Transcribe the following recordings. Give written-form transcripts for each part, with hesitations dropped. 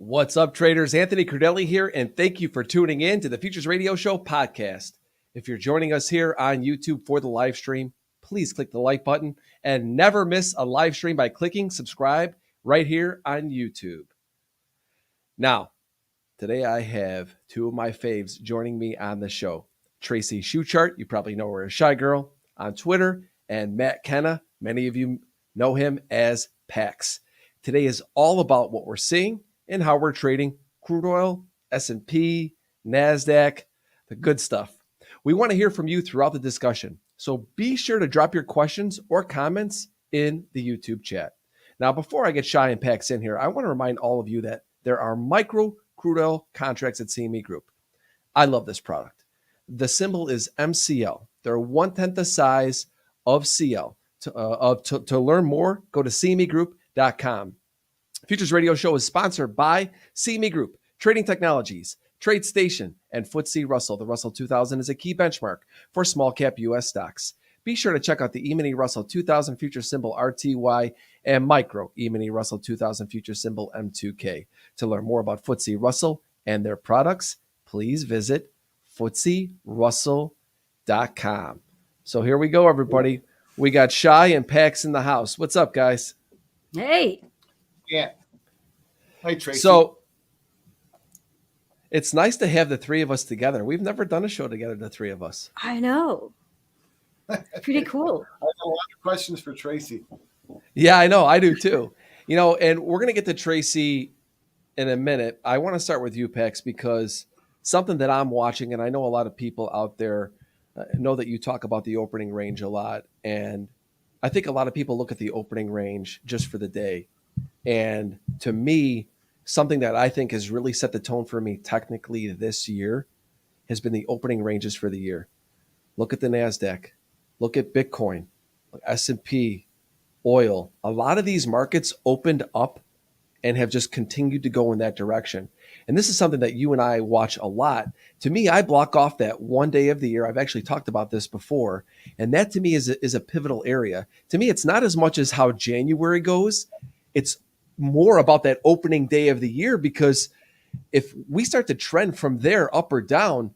What's up, traders? Anthony Crudele here, and thank you for tuning in to the Futures Radio Show podcast. If you're joining us here on YouTube for the live stream, please click the like button and never miss a live stream by clicking subscribe right here on YouTube. Now, today I have two of my faves joining me on the show. Tracy Shuchart, you probably know her as Chigrl on Twitter, and Matt Kenah, many of you know him as PAX. Today is all about what we're seeing and how we're trading crude oil, S&P, NASDAQ, the good stuff. We want to hear from you throughout the discussion, so be sure to drop your questions or comments in the YouTube chat. Now, before I get Shy and Pax in here, I want to remind all of you that there are micro crude oil contracts at CME Group. I love this product. The symbol is MCL. They're 1/10 the size of CL. To learn more, go to cmegroup.com. Futures Radio Show is sponsored by CME Group, Trading Technologies, TradeStation, and FTSE Russell. The Russell 2000 is a key benchmark for small cap U.S. stocks. Be sure to check out the E-Mini Russell 2000 future symbol RTY and Micro E-Mini Russell 2000 future symbol M2K. To learn more about FTSE Russell and their products, please visit FTSERussell.com. So here we go, everybody. We got Shy and Pax in the house. What's up, guys? Hey. Yeah. Hi, Tracy. So it's nice to have the three of us together. We've never done a show together, the three of us. I know. Pretty cool. I have a lot of questions for Tracy. Yeah, I know. I do too. And we're going to get to Tracy in a minute. I want to start with you, Pax, because something that I'm watching, and I know a lot of people out there know that you talk about the opening range a lot. And I think a lot of people look at the opening range just for the day. And to me, something that I think has really set the tone for me technically this year has been the opening ranges for the year. Look at the NASDAQ. Look at Bitcoin, S&P, oil. A lot of these markets opened up and have just continued to go in that direction. And this is something that you and I watch a lot. To me, I block off that one day of the year. I've actually talked about this before. And that to me is a pivotal area. To me, it's not as much as how January goes. It's more about that opening day of the year, because if we start to trend from there up or down,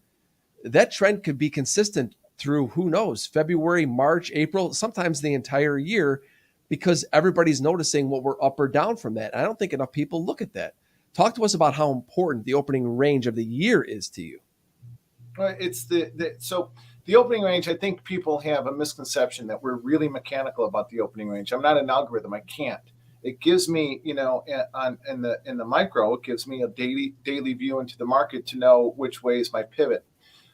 that trend could be consistent through, who knows, February, March, April, sometimes the entire year, because everybody's noticing what we're up or down from that. I don't think enough people look at that. Talk to us about how important the opening range of the year is to you. It's so the opening range, I think people have a misconception that we're really mechanical about the opening range. I'm not an algorithm. I can't. It gives me, in the micro, it gives me a daily view into the market to know which way is my pivot.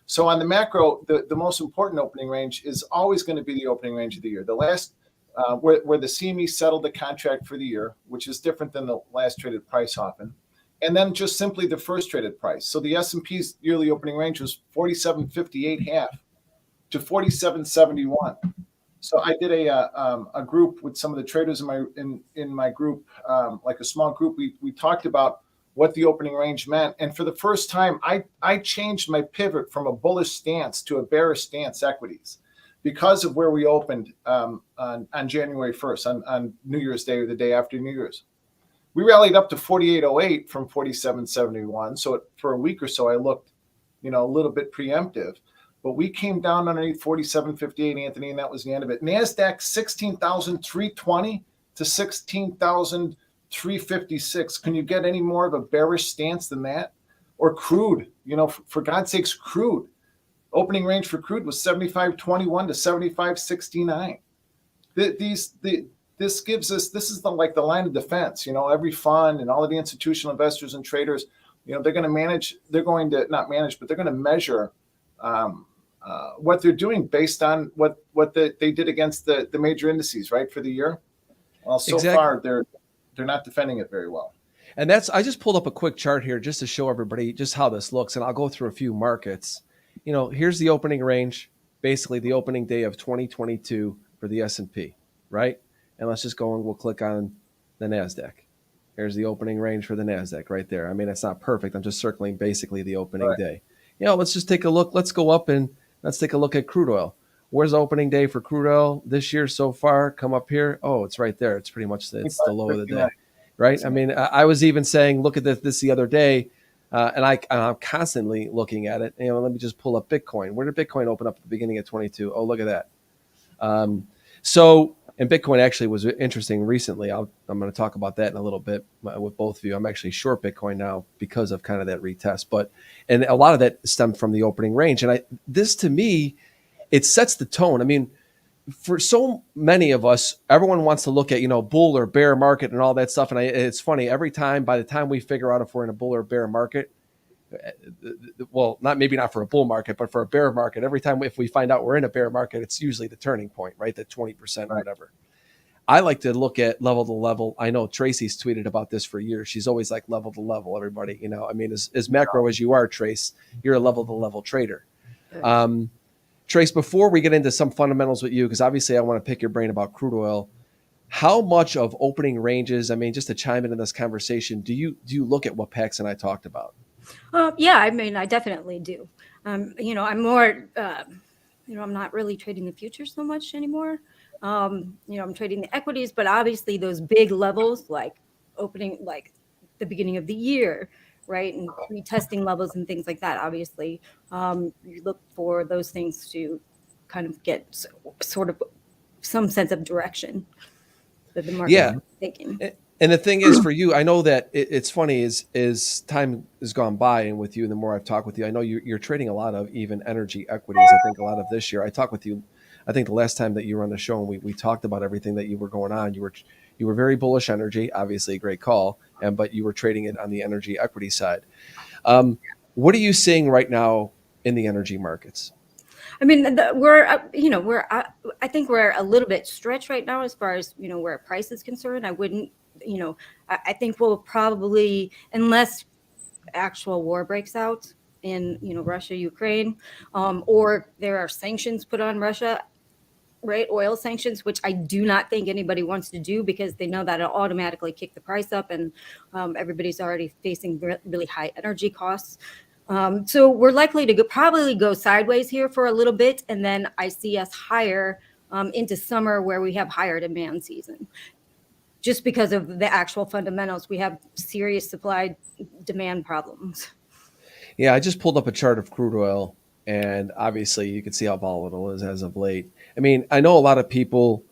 So on the macro, the most important opening range is always going to be the opening range of the year. The last where the CME settled the contract for the year, which is different than the last traded price often, and then just simply the first traded price. So the S&P's yearly opening range was 47.58.5 to 47.71. So I did a group with some of the traders in my group, like a small group. We talked about what the opening range meant, and for the first time, I changed my pivot from a bullish stance to a bearish stance equities because of where we opened on January 1st, on New Year's Day or the day after New Year's. We rallied up to 48.08 from 47.71. So for a week or so, I looked, a little bit preemptive. But we came down underneath 47.58, Anthony, and that was the end of it. NASDAQ 16,320 to 16,356. Can you get any more of a bearish stance than that? Or crude, for God's sakes, crude. Opening range for crude was 75.21 to 75.69. This gives us, this is the line of defense. Every fund and all of the institutional investors and traders, they're going to manage, they're going to not manage, but they're going to measure what they're doing based on what they did against the major indices, right, for the year. Well, so far they're not defending it very well. And I just pulled up a quick chart here just to show everybody just how this looks, and I'll go through a few markets. Here's the opening range, basically the opening day of 2022 for the S&P, right? And let's just go and we'll click on the NASDAQ. Here's the opening range for the NASDAQ right there. I mean, it's not perfect. I'm just circling basically the opening day. Let's just take a look. Let's go up and let's take a look at crude oil. Where's the opening day for crude oil this year so far? Come up here. Oh, it's right there. It's pretty much it's the low of the day. right? I mean, I was even saying, look at this the other day, and I'm constantly looking at it. Let me just pull up Bitcoin. Where did Bitcoin open up at the beginning of 22? Oh, look at that. And Bitcoin actually was interesting recently. I'm going to talk about that in a little bit with both of you. I'm actually short Bitcoin now because of kind of that retest, and a lot of that stemmed from the opening range. And this to me, it sets the tone. I mean, for so many of us, everyone wants to look at, bull or bear market and all that stuff. And it's funny, every time, by the time we figure out if we're in a bull or bear market, well, maybe not for a bull market, but for a bear market, every time if we find out we're in a bear market, it's usually the turning point, right? The 20% or whatever. I like to look at level to level. I know Tracy's tweeted about this for years. She's always like level to level, everybody. I mean, as macro as you are, Trace, you're a level to level trader. Trace, before we get into some fundamentals with you, because obviously I want to pick your brain about crude oil, how much of opening ranges, I mean, just to chime in this conversation, do you look at what Pax and I talked about? Yeah, I mean, I definitely do. I'm more, I'm not really trading the futures so much anymore. I'm trading the equities, but obviously those big levels like opening, like the beginning of the year, right? And retesting levels and things like that. Obviously, you look for those things to kind of get sort of some sense of direction that the market is taking. And the thing is, for you, I know that it's funny as time has gone by, and with you, the more I've talked with you, I know you're trading a lot of even energy equities. I think a lot of this year. I talked with you, I think the last time that you were on the show, and we talked about everything that you were going on. You were very bullish energy, obviously a great call, but you were trading it on the energy equity side. What are you seeing right now in the energy markets? I mean, I think we're a little bit stretched right now as far as, where price is concerned. I wouldn't, I think we'll probably, unless actual war breaks out in, Russia, Ukraine, or there are sanctions put on Russia, right? Oil sanctions, which I do not think anybody wants to do because they know that it'll automatically kick the price up, and everybody's already facing really high energy costs. So we're likely to probably go sideways here for a little bit, and then I see us higher into summer where we have higher demand season. Just because of the actual fundamentals, we have serious supply demand problems. Yeah, I just pulled up a chart of crude oil, and obviously you can see how volatile it is as of late. I mean, I know a lot of people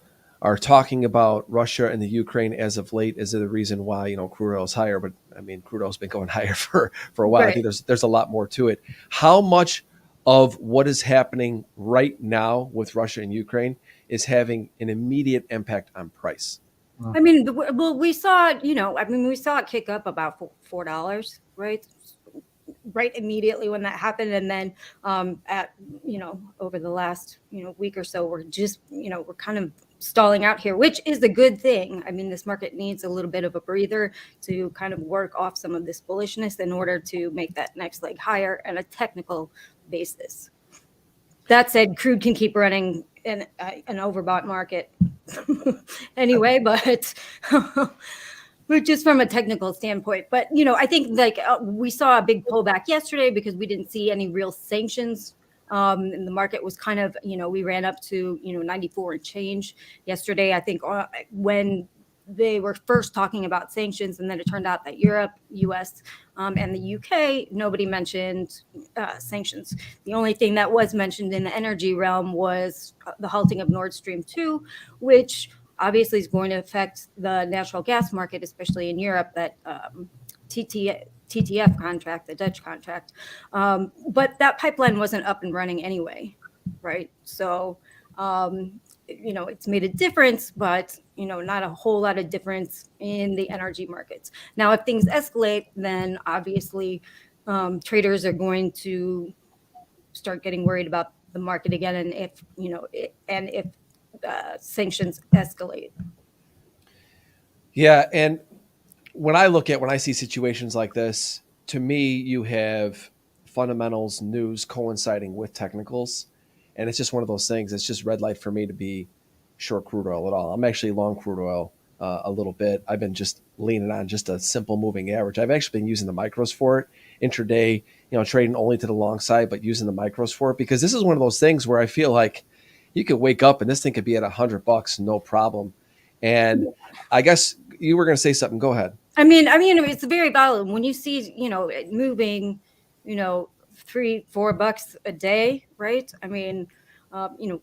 are talking about Russia and the Ukraine as of late as the reason why, crude oil is higher, but I mean, crude oil's been going higher for a while. Right. I think there's a lot more to it. How much of what is happening right now with Russia and Ukraine is having an immediate impact on price? I mean, well, we saw it kick up about $4, right? Right immediately when that happened, and then over the last week or so, we're just we're kind of stalling out here, which is a good thing. I mean, this market needs a little bit of a breather to kind of work off some of this bullishness in order to make that next leg higher on a technical basis. That said, crude can keep running in an overbought market anyway, but just from a technical standpoint. But, I think we saw a big pullback yesterday because we didn't see any real sanctions. And the market was kind of, we ran up to, 94 and change yesterday. I think when they were first talking about sanctions, and then it turned out that Europe, US, and the UK, nobody mentioned sanctions. The only thing that was mentioned in the energy realm was the halting of Nord Stream 2, which obviously is going to affect the natural gas market, especially in Europe, that TTF contract, the Dutch contract. But that pipeline wasn't up and running anyway, right? So, it's made a difference, but, not a whole lot of difference in the energy markets. Now, if things escalate, then obviously traders are going to start getting worried about the market again, and if sanctions escalate. Yeah, and when I see situations like this, to me, you have fundamentals news coinciding with technicals, and it's just one of those things. It's just red light for me to be short crude oil at all. I'm actually long crude oil a little bit. I've been just leaning on just a simple moving average. I've actually been using the micros for it intraday, trading only to the long side, but using the micros for it, because this is one of those things where I feel like you could wake up and this thing could be at $100, no problem. And I guess you were going to say something. Go ahead. I mean, it's very volatile when you see, it moving, $3-4 a day, right? I mean,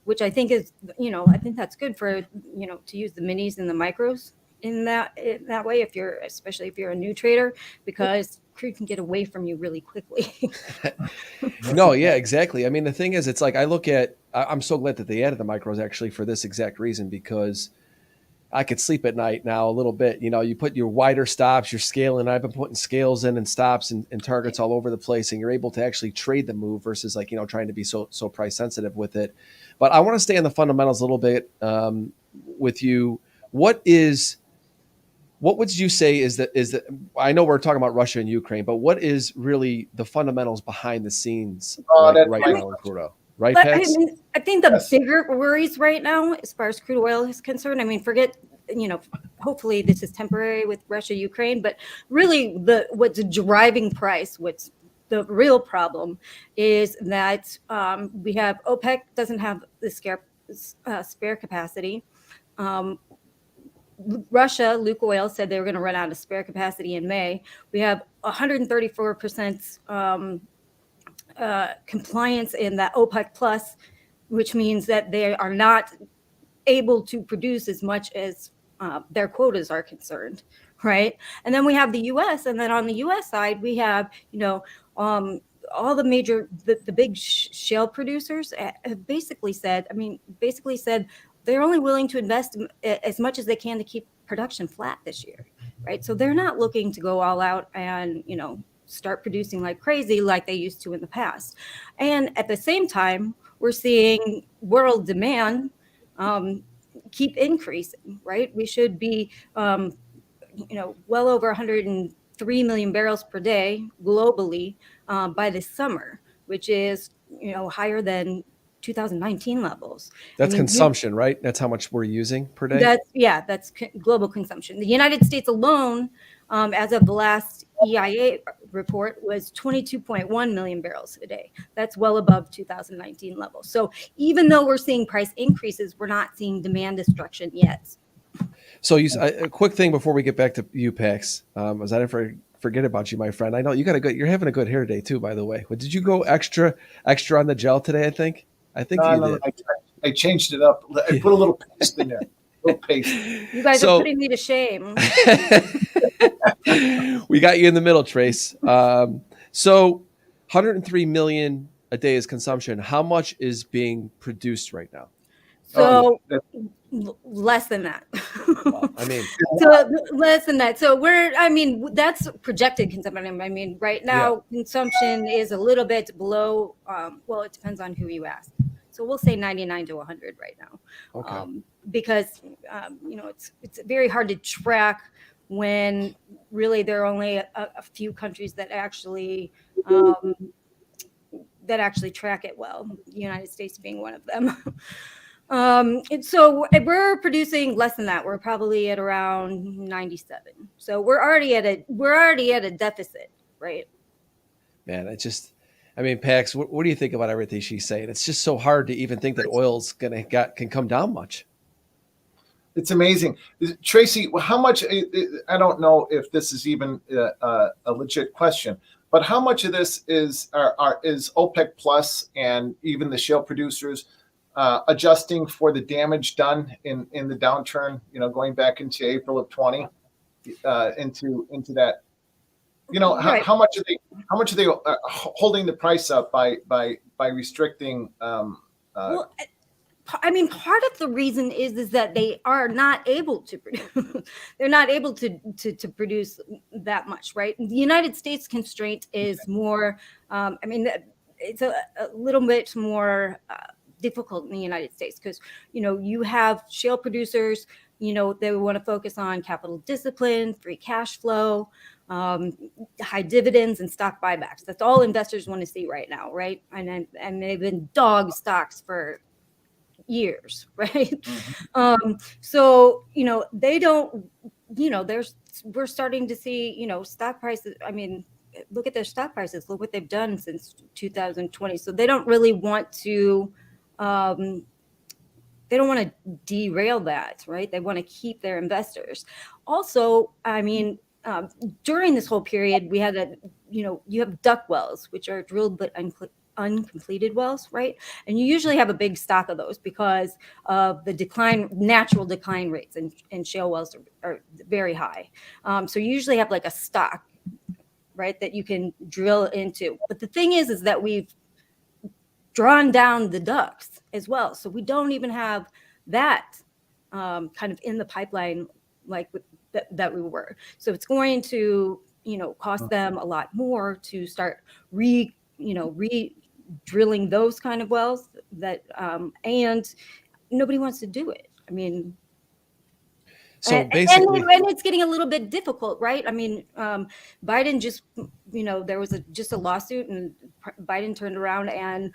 which I think is, I think that's good for, to use the minis and the micros in that way, especially if you're a new trader, because crude can get away from you really quickly. No, yeah, exactly. I mean, the thing is, it's like I'm so glad that they added the micros actually for this exact reason, because I could sleep at night now a little bit. You put your wider stops, you're scaling. I've been putting scales in and stops and targets all over the place, and you're able to actually trade the move versus trying to be so price sensitive with it. But I want to stay on the fundamentals a little bit with you. What would you say is that I know we're talking about Russia and Ukraine, but what is really the fundamentals behind the scenes right now in crude oil? Right, Pax? I think the bigger worries right now, as far as crude oil is concerned, forget, hopefully this is temporary with Russia, Ukraine, but really what's driving price, what's the real problem is that we have OPEC doesn't have the spare capacity. Russia, Lukoil said they were going to run out of spare capacity in May. We have 134% compliance in that OPEC plus, which means that they are not able to produce as much as their quotas are concerned, right? And then we have the U.S. And then on the U.S. side, we have, all the major, the big shale producers have basically said they're only willing to invest as much as they can to keep production flat this year, right? So they're not looking to go all out and, start producing like crazy like they used to in the past. And at the same time, we're seeing world demand keep increasing, right? We should be, well over 103 million barrels per day globally by this summer, which is, higher than 2019 levels. That's consumption, right? That's how much we're using per day? That's global consumption. The United States alone, as of the last EIA report, was 22.1 million barrels a day. That's well above 2019 levels. So even though we're seeing price increases, we're not seeing demand destruction yet. So a quick thing before we get back to you, Pax, as I didn't forget about you, my friend. I know you're having a good hair day too, by the way. Did you go extra on the gel today? I think you did. I changed it up. I put a little paste in there. You guys are putting me to shame. We got you in the middle, Trace. So 103 million a day is consumption. How much is being produced right now? So less than that. Well, so less than that. So that's projected consumption. Right now consumption is a little bit below. It depends on who you ask. So we'll say 99 to 100 right now. Okay. Because it's very hard to track when really there are only a few countries that actually track it well. The United States being one of them. And so we're producing less than that. We're probably at around 97. So we're already at a deficit, right? Man, Pax, what do you think about everything she's saying? It's just so hard to even think that oil's can come down much. It's amazing. Tracy, how much, I don't know if this is even a legit question, but how much of this is OPEC Plus and even the shale producers adjusting for the damage done in the downturn, going back into April of 20, into that, right. how much are they holding the price up by restricting? Part of the reason is that they are not able to produce. They're not able to produce that much, right? The United States constraint is more. It's a little bit more difficult in the United States because you have shale producers. They want to focus on capital discipline, free cash flow, high dividends, and stock buybacks. That's all investors want to see right now, right? And they've been dog stocks for years, right? Mm-hmm. So they don't. We're starting to see stock prices. Look at their stock prices. Look what they've done since 2020. So they don't really want to they don't want to derail that, right? They want to keep their investors. Also, I mean, during this whole period, we had you have duck wells, which are drilled but uncompleted wells, right? And you usually have a big stock of those because of the natural decline rates, and shale wells are very high. So you usually have like a stock, right, that you can drill into. But the thing is that we've drawn down the ducks as well. So we don't even have that kind of in the pipeline like that we were. So it's going to, cost them a lot more to start drilling those kind of wells that, and nobody wants to do it. I mean, So and basically, it's getting a little bit difficult, right? I mean, Biden just, there was just a lawsuit, and Biden turned around and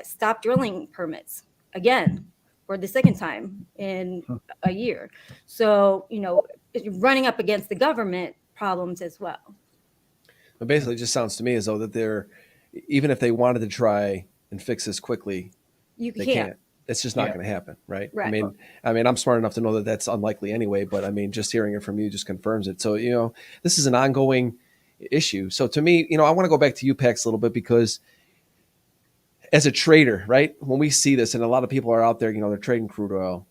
stopped drilling permits again for the second time in a year. So, running up against the government problems as well. it basically just sounds to me as though that even if they wanted to try and fix this quickly, You they can't. can't. It's just not going to happen, right? Right. I mean, I'm smart enough to know that that's unlikely anyway. But I mean, just hearing it from you just confirms it. So this is an ongoing issue. So to me, I want to go back to you, Pax, a little bit, because as a trader, right, when we see this, and a lot of people are out there, they're trading crude oil.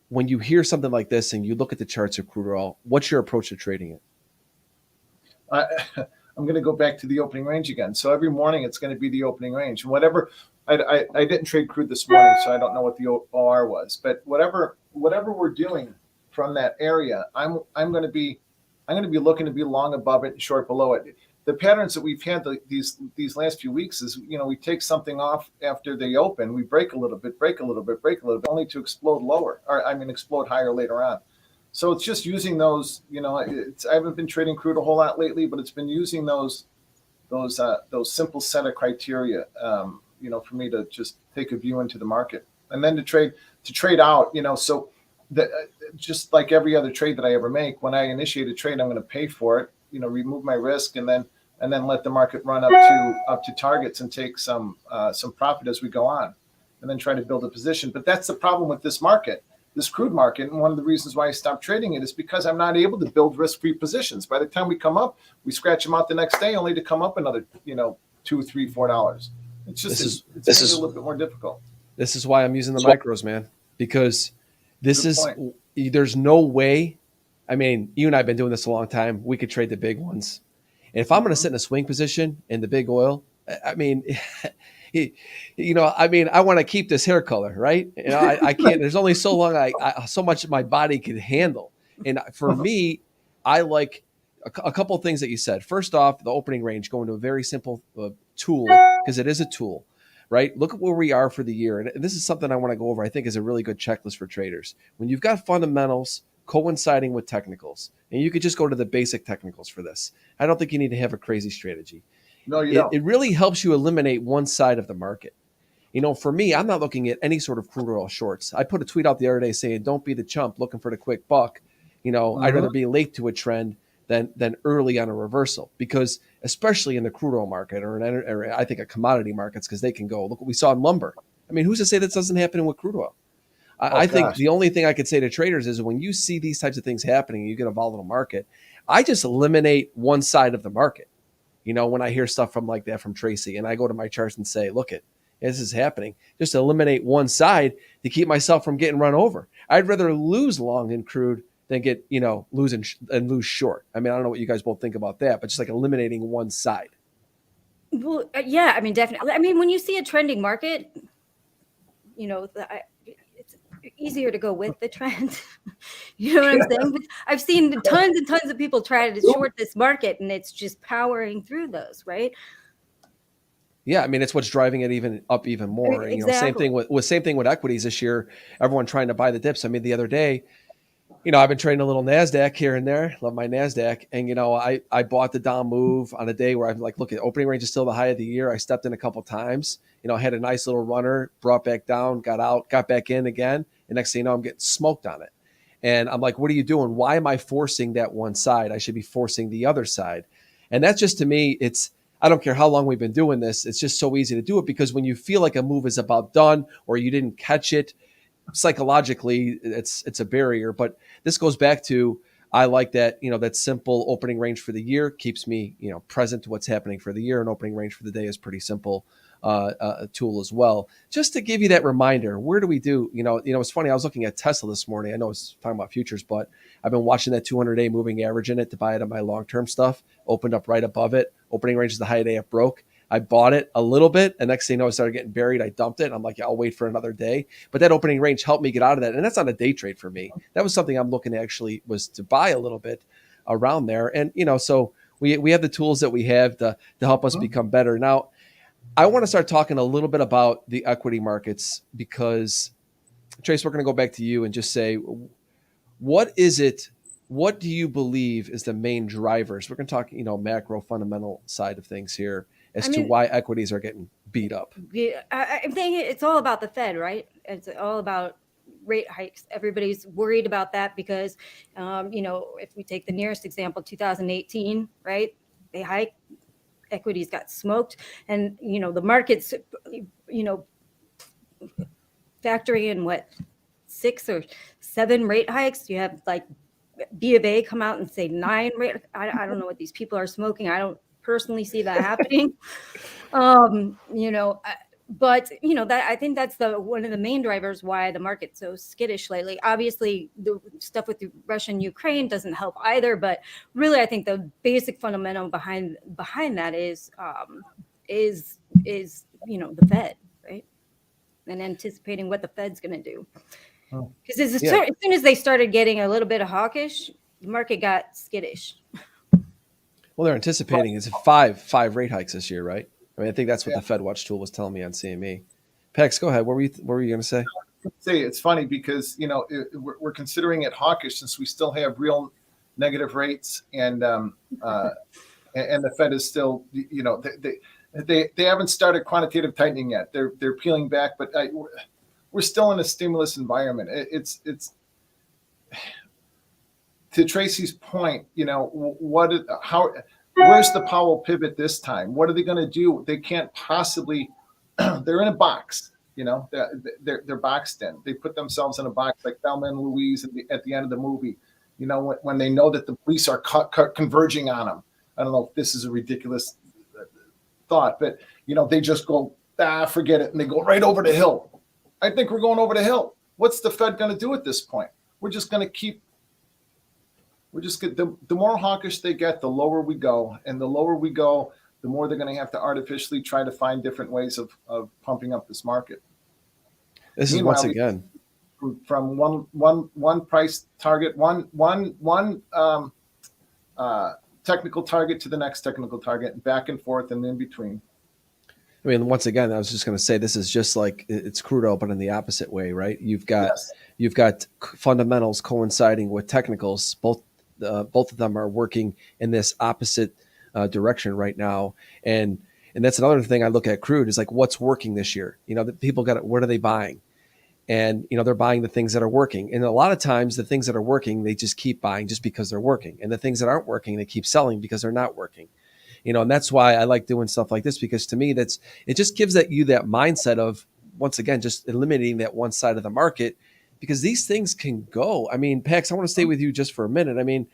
When you hear something like this and you look at the charts of crude oil, what's your approach to trading it? I'm going to go back to the opening range again. So every morning it's going to be the opening range. And whatever, I didn't trade crude this morning, so I don't know what the OR was. But whatever we're doing from that area, I'm going to be looking to be long above it and short below it. The patterns that we've had these last few weeks is, we take something off after they open, we break a little bit, only to explode lower, explode higher later on. So it's just using those, I haven't been trading crude a whole lot lately, but it's been using those simple set of criteria, for me to just take a view into the market, and then to trade out, so that just like every other trade that I ever make, when I initiate a trade, I'm going to pay for it, remove my risk, and then let the market run up to targets and take some profit as we go on, and then try to build a position. But that's the problem with this market. This crude market, and one of the reasons why I stopped trading it is because I'm not able to build risk-free positions. By the time we come up, we scratch them out the next day, only to come up another, $2, $3, $4. It's just this is a little bit more difficult. This is why I'm using the micros, man, because there's no way. I mean, you and I have been doing this a long time. We could trade the big ones. And if I'm going to sit in a swing position in the big oil, I mean, I want to keep this hair color, right? I can't. There's only so long so much my body can handle. And for me, I like a couple of things that you said. First off, the opening range, going to a very simple tool, because it is a tool, right? Look at where we are for the year. And this is something I want to go over, I think, is a really good checklist for traders. When you've got fundamentals coinciding with technicals, and you could just go to the basic technicals for this. I don't think you need to have a crazy strategy. No, you don't. It really helps you eliminate one side of the market. For me, I'm not looking at any sort of crude oil shorts. I put a tweet out the other day saying, don't be the chump looking for the quick buck. I'd rather be late to a trend than early on a reversal, because especially in the crude oil market or I think commodity markets, because they can go, look what we saw in lumber. I mean, who's to say that doesn't happen with crude oil? I think the only thing I could say to traders is when you see these types of things happening, you get a volatile market, I just eliminate one side of the market. When I hear stuff from like that from Tracy, and I go to my charts and say, look, this is happening, just eliminate one side to keep myself from getting run over. I'd rather lose long in crude than get, lose short. I mean, I don't know what you guys both think about that, but just like eliminating one side. Well, yeah, I mean, definitely. I mean, when you see a trending market, it's easier to go with the trend. You know what I'm saying? But I've seen tons and tons of people try to short this market, and it's just powering through those, right? Yeah, I mean, it's what's driving it even more. Exactly. Same thing with equities this year. Everyone trying to buy the dips. I mean, the other day, I've been trading a little NASDAQ here and there. Love my NASDAQ. And, I bought the down move on a day where I'm like, look, the opening range is still the high of the year. I stepped in a couple times, had a nice little runner, brought back down, got out, got back in again. And next thing you know, I'm getting smoked on it. And I'm like, what are you doing? Why am I forcing that one side? I should be forcing the other side. And that's just, to me, I don't care how long we've been doing this. It's just so easy to do it because when you feel like a move is about done or you didn't catch it, psychologically it's a barrier. But this goes back to, I like that, that simple opening range for the year keeps me, present to what's happening for the year. And opening range for the day is pretty simple tool as well. Just to give you that reminder, where do we do? It's funny. I was looking at Tesla this morning. I know it's talking about futures, but I've been watching that 200-day moving average in it to buy it on my long-term stuff. Opened up right above it. Opening range is the high day it broke. I bought it a little bit, and next thing you know, it started getting buried. I dumped it. I'm like, I'll wait for another day. But that opening range helped me get out of that, and that's not a day trade for me. That was something I'm looking to actually was to buy a little bit around there, and so we have the tools that we have to help us become better. Now, I want to start talking a little bit about the equity markets because, Trace, we're going to go back to you and just say, what is it? What do you believe is the main drivers? We're going to talk, macro fundamental side of things here as to why equities are getting beat up. I'm thinking it's all about the Fed, right? It's all about rate hikes. Everybody's worried about that because, if we take the nearest example, 2018, right? They hiked, equities got smoked, and the markets, factoring in what 6 or 7 rate hikes. You have like B of A come out and say 9 rate. I don't know what these people are smoking. I don't personally see that happening. But that I think that's one of the main drivers why the market's so skittish lately. Obviously, the stuff with the Russia and Ukraine doesn't help either. But really, I think the basic fundamental behind that is the Fed, right? And anticipating what the Fed's going to do. Because as soon as they started getting a little bit of hawkish, the market got skittish. Well, they're anticipating is five rate hikes this year, right? I mean, I think that's what the Fed Watch tool was telling me on CME. Pax, go ahead. What were you going to say? It's funny because we're considering it hawkish since we still have real negative rates, and the Fed is still they haven't started quantitative tightening yet. They're peeling back, but we're still in a stimulus environment. It's to Tracy's point. Where's the Powell pivot this time? What are they going to do? They can't possibly. They're in a box. They're boxed in. They put themselves in a box like Thelma and Louise at the end of the movie. When they know that the police are converging on them. I don't know if this is a ridiculous thought, but they just go, forget it, and they go right over the hill. I think we're going over the hill. What's the Fed going to do at this point? We're just going to keep. The more hawkish they get, the lower we go, and the lower we go, the more they're going to have to artificially try to find different ways of pumping up this market. This is once again from one price target, one technical target to the next technical target, back and forth and in between. I mean, once again, I was just going to say this is just like it's crude oil, but in the opposite way, right? You've got fundamentals coinciding with technicals. Both of them are working in this opposite direction right now, and that's another thing I look at crude is like what's working this year. The people what are they buying? And they're buying the things that are working. And a lot of times the things that are working, they just keep buying just because they're working. And the things that aren't working, they keep selling because they're not working. And that's why I like doing stuff like this, because to me, it just gives you that mindset of, once again, just eliminating that one side of the market, because these things can go. I mean, Pax, I want to stay with you just for a minute. I mean,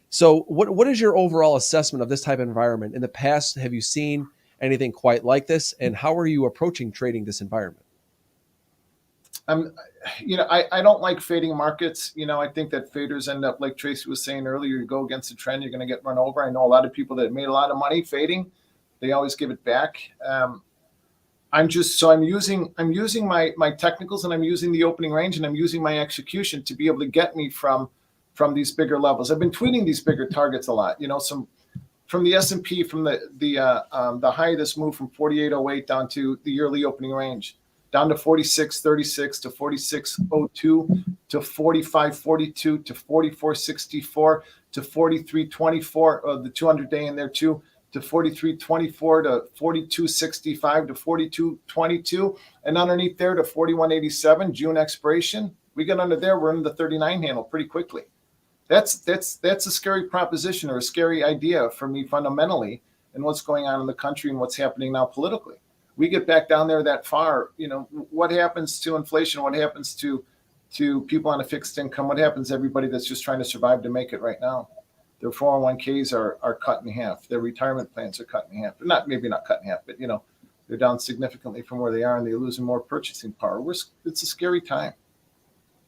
so what is your overall assessment of this type of environment? In the past, have you seen anything quite like this? And how are you approaching trading this environment? I don't like fading markets. I think that faders end up, like Tracy was saying earlier, you go against the trend, you're going to get run over. I know a lot of people that made a lot of money fading, they always give it back. I'm using my technicals, and I'm using the opening range, and I'm using my execution to be able to get me from these bigger levels. I've been tweeting these bigger targets a lot. Some from the S&P, from the high of this move from 48.08 down to the yearly opening range, down to 46.36 to 46.02 to 45.42 to 44.64 to 43.24, the 200-day in there too, to 43.24 to 42.65 to 42.22, and underneath there to 41.87, June expiration. We get under there, we're in the 39 handle pretty quickly. That's a scary proposition, or a scary idea for me fundamentally. and what's going on in the country and what's happening now politically. We get back down there that far, what happens to inflation? What happens to people on a fixed income? What happens to everybody that's just trying to survive to make it right now? Their 401ks are cut in half. Their retirement plans are cut in half. Maybe not cut in half, but they're down significantly from where they are, and they're losing more purchasing power. It's a scary time.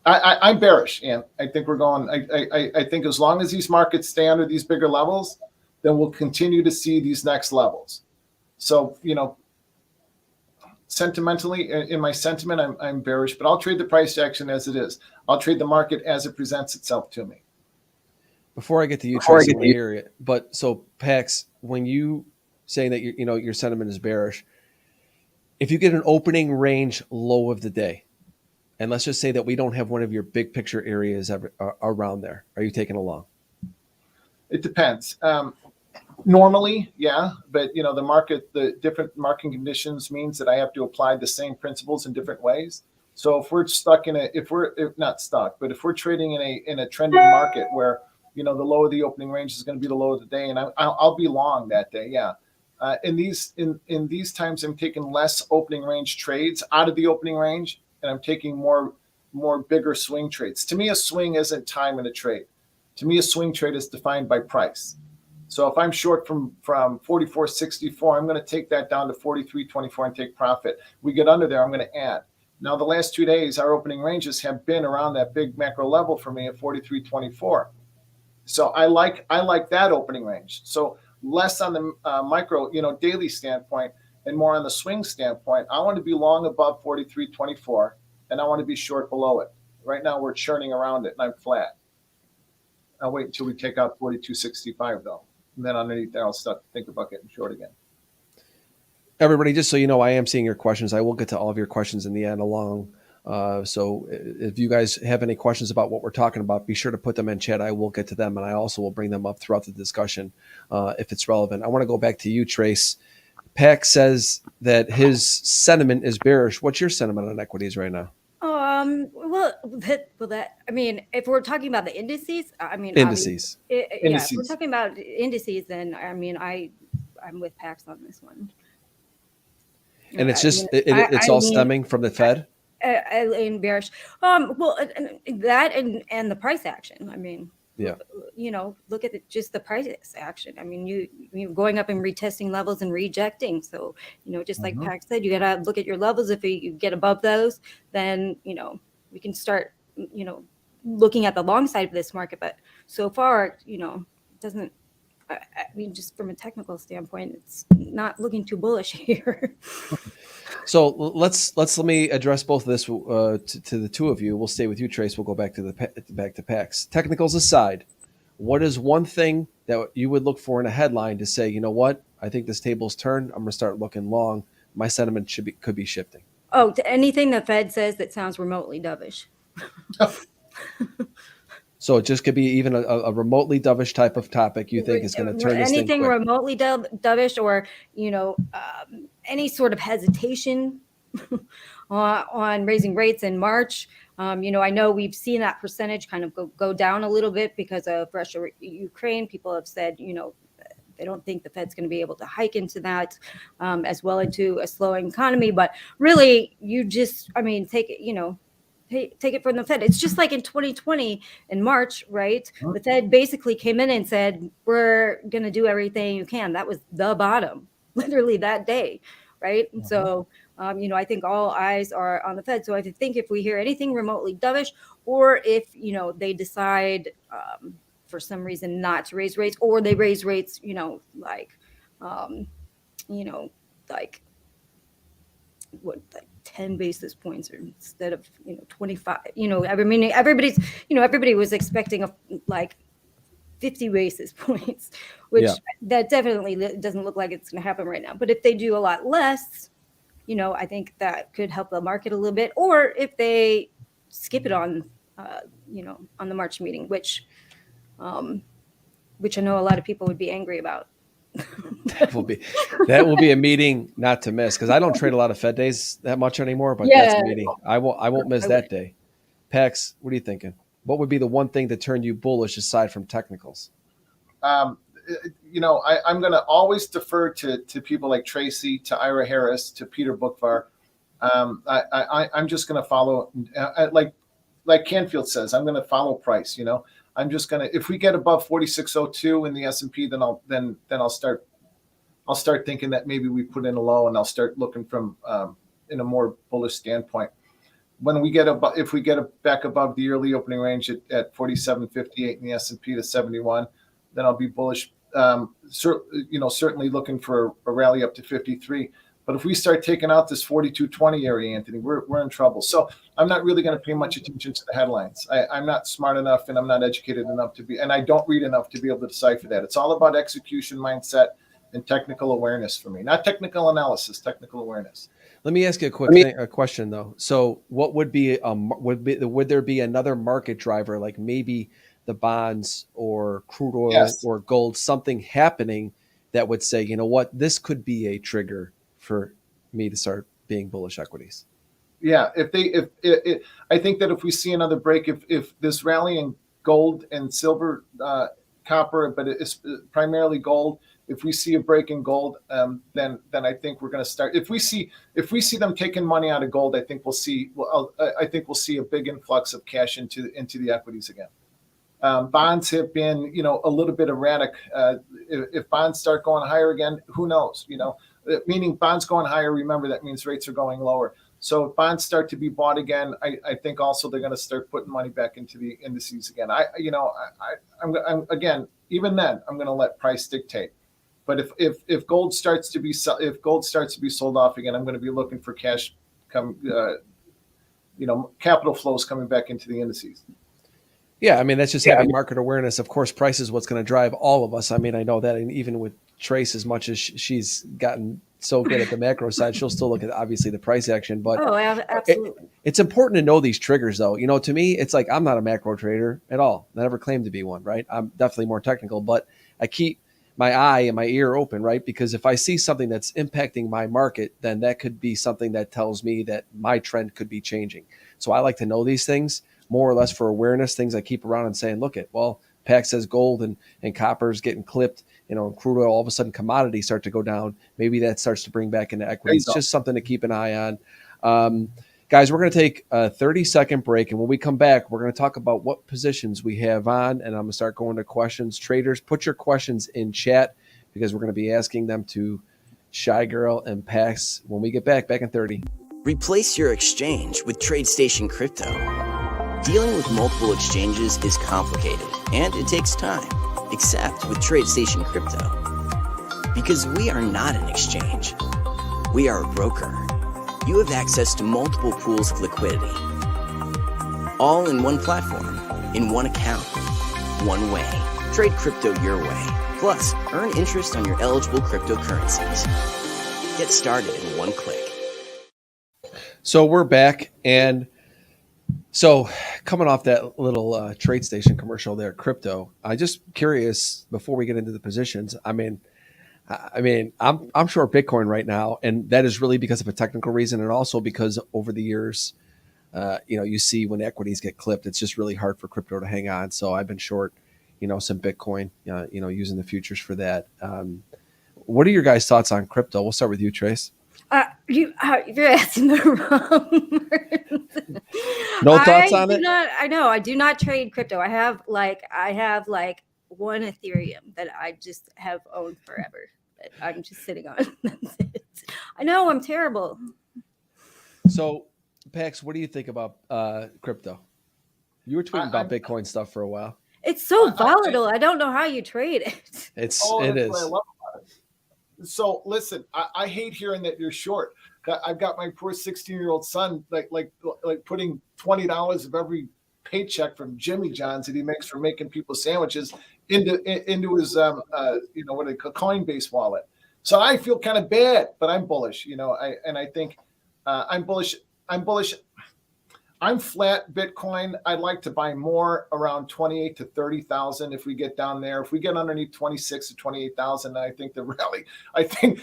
I'm bearish, and I think we're going. I think as long as these markets stay under these bigger levels, then we'll continue to see these next levels. So sentimentally, in my sentiment, I'm bearish, but I'll trade the price action as it is. I'll trade the market as it presents itself to me. Before I get to you, Tracy, I hear it. But so Pax, when you saying that your sentiment is bearish, if you get an opening range low of the day, and let's just say that we don't have one of your big picture areas around there, are you taking a long? It depends. Normally, yeah, but the different market conditions means that I have to apply the same principles in different ways. So if we're stuck if not stuck, but if we're trading in a trending market where the low of the opening range is going to be the low of the day, and I'll be long that day, yeah. In these times, I'm taking less opening range trades out of the opening range, and I'm taking more bigger swing trades. To me, a swing isn't time in a trade. To me, a swing trade is defined by price. So if I'm short from 44.64, I'm going to take that down to 43.24 and take profit. We get under there, I'm going to add. Now, the last 2 days, our opening ranges have been around that big macro level for me at 43.24. So I like that opening range. So less on the micro, daily standpoint, and more on the swing standpoint. I want to be long above 43.24, and I want to be short below it. Right now, we're churning around it, and I'm flat. I'll wait until we take out 42.65, though. And then underneath there, I'll start to think about getting short again. Everybody, just so you know, I am seeing your questions. I will get to all of your questions in the end along. So if you guys have any questions about what we're talking about, be sure to put them in chat. I will get to them, and I also will bring them up throughout the discussion if it's relevant. I want to go back to you, Trace. Pax says that his sentiment is bearish. What's your sentiment on equities right now? I mean, if we're talking about the indices, indices. If we're talking about indices, then I'm with Pax on this one. And it's just it's all stemming from the Fed. In bearish, that and the price action. I mean, yeah, look at just the price action. I mean, you're going up and retesting levels and rejecting. So, just like Pax said, you got to look at your levels. If you get above those, then, we can start, looking at the long side of this market. But so far, it doesn't, just from a technical standpoint, it's not looking too bullish here. So let me address both of this to the two of you. We'll stay with you, Trace. We'll go back to Pax. Technicals aside, what is one thing that you would look for in a headline to say, you know what? I think this table's turned. I'm going to start looking long. My sentiment could be shifting. Oh, to anything the Fed says that sounds remotely dovish. So it just could be even a remotely dovish type of topic you think is going to turn this thing anything quick. Remotely dovish, or any sort of hesitation on raising rates in March. I know we've seen that percentage kind of go down a little bit because of Russia, Ukraine. People have said, they don't think the Fed's going to be able to hike into that as well into a slowing economy. But really, you just, take it, take it from the Fed. It's just like in 2020 in March, right? The Fed basically came in and said, we're going to do everything you can. That was the bottom, literally that day, right? So, I think all eyes are on the Fed. So I think if we hear anything remotely dovish, or if, they decide for some reason not to raise rates, or they raise rates, like 10 basis points or instead of 25. Everybody was expecting 50 basis points, which that definitely doesn't look like it's going to happen right now. But if they do a lot less, I think that could help the market a little bit. Or if they skip it on the March meeting, which I know a lot of people would be angry about. That will be a meeting not to miss, because I don't trade a lot of Fed days that much anymore, but that's a meeting I won't miss that day. Pax, what are you thinking? What would be the one thing that turned you bullish aside from technicals? I'm going to always defer to people like Tracy, to Ira Harris, to Peter Bookvar. I'm just going to follow, like Canfield says, I'm going to follow price. I'm just going to, if we get above 4602 in the S&P, then I'll start thinking that maybe we put in a low, and I'll start looking from in a more bullish standpoint. When we get if we get back above the early opening range at 47.58 in the S&P to 71, then I'll be bullish. Certainly looking for a rally up to 53. But if we start taking out this 42.20 area, Anthony, we're in trouble. So I'm not really going to pay much attention to the headlines. I'm not smart enough, and I'm not educated enough and I don't read enough to be able to decipher that. It's all about execution, mindset, and technical awareness for me. Not technical analysis, technical awareness. Let me ask you a question though. So what would there be another market driver, like maybe the bonds or crude oil or gold, something happening that would say, you know what, this could be a trigger for me to start being bullish equities? Yeah, I think that if we see another break, if this rally in gold and silver, copper, but it's primarily gold. If we see a break in gold, then I think we're going to start. If we see them taking money out of gold, I think we'll see a big influx of cash into the equities again. Bonds have been, a little bit erratic. If bonds start going higher again, who knows? Meaning bonds going higher. Remember, that means rates are going lower. So if bonds start to be bought again, I think also they're going to start putting money back into the indices again. I'm again, even then, I'm going to let price dictate. But if gold starts to be sold off again, I'm going to be looking for cash capital flows coming back into the indices. Yeah, I mean, that's just having market awareness. Of course, price is what's going to drive all of us. I mean, I know that, and even with Trace, as much as she's gotten so good at the macro side, she'll still look at obviously the price action. But absolutely, it's important to know these triggers, though. To me, it's like I'm not a macro trader at all. I never claimed to be one, right? I'm definitely more technical, but I keep my eye and my ear open, right? Because if I see something that's impacting my market, then that could be something that tells me that my trend could be changing. So I like to know these things more or less for awareness, things I keep around and saying, look at, well, Pax says gold and copper is getting clipped, and crude oil, all of a sudden commodities start to go down. Maybe that starts to bring back into equity. It's just something to keep an eye on. Guys, we're going to take a 30-second break, and when we come back, we're going to talk about what positions we have on, and I'm going to start going to questions. Traders, put your questions in chat because we're going to be asking them to Chigrl and Pax when we get back in 30. Replace your exchange with TradeStation Crypto. Dealing with multiple exchanges is complicated, and it takes time, except with TradeStation Crypto. Because we are not an exchange. We are a broker. You have access to multiple pools of liquidity, all in one platform, in one account, one way. Trade crypto your way. Plus, earn interest on your eligible cryptocurrencies. Get started in one click. So we're back, and so coming off that little TradeStation commercial there, crypto, I'm just curious before we get into the positions. I mean, I'm short Bitcoin right now, and that is really because of a technical reason, and also because over the years, you see when equities get clipped, it's just really hard for crypto to hang on. So I've been short, some Bitcoin, using the futures for that. What are your guys' thoughts on crypto? We'll start with you, Trace. You're asking the wrong person. No thoughts on it? I know. I do not trade crypto. I have like one Ethereum that I just have owned forever. That I'm just sitting on. That's it. I know I'm terrible. So, Pax, what do you think about crypto? You were tweeting about Bitcoin stuff for a while. It's so volatile. I don't know how you trade it. It is. What I love about it. So listen, I hate hearing that you're short. I've got my poor 16-year-old son like putting $20 of every paycheck from Jimmy John's that he makes for making people sandwiches into his what they call Coinbase wallet. So I feel kind of bad, but I'm bullish. I think I'm bullish. I'm flat Bitcoin. I'd like to buy more around 28 to 30,000 if we get down there. If we get underneath 26 to 28,000, I think the rally. I think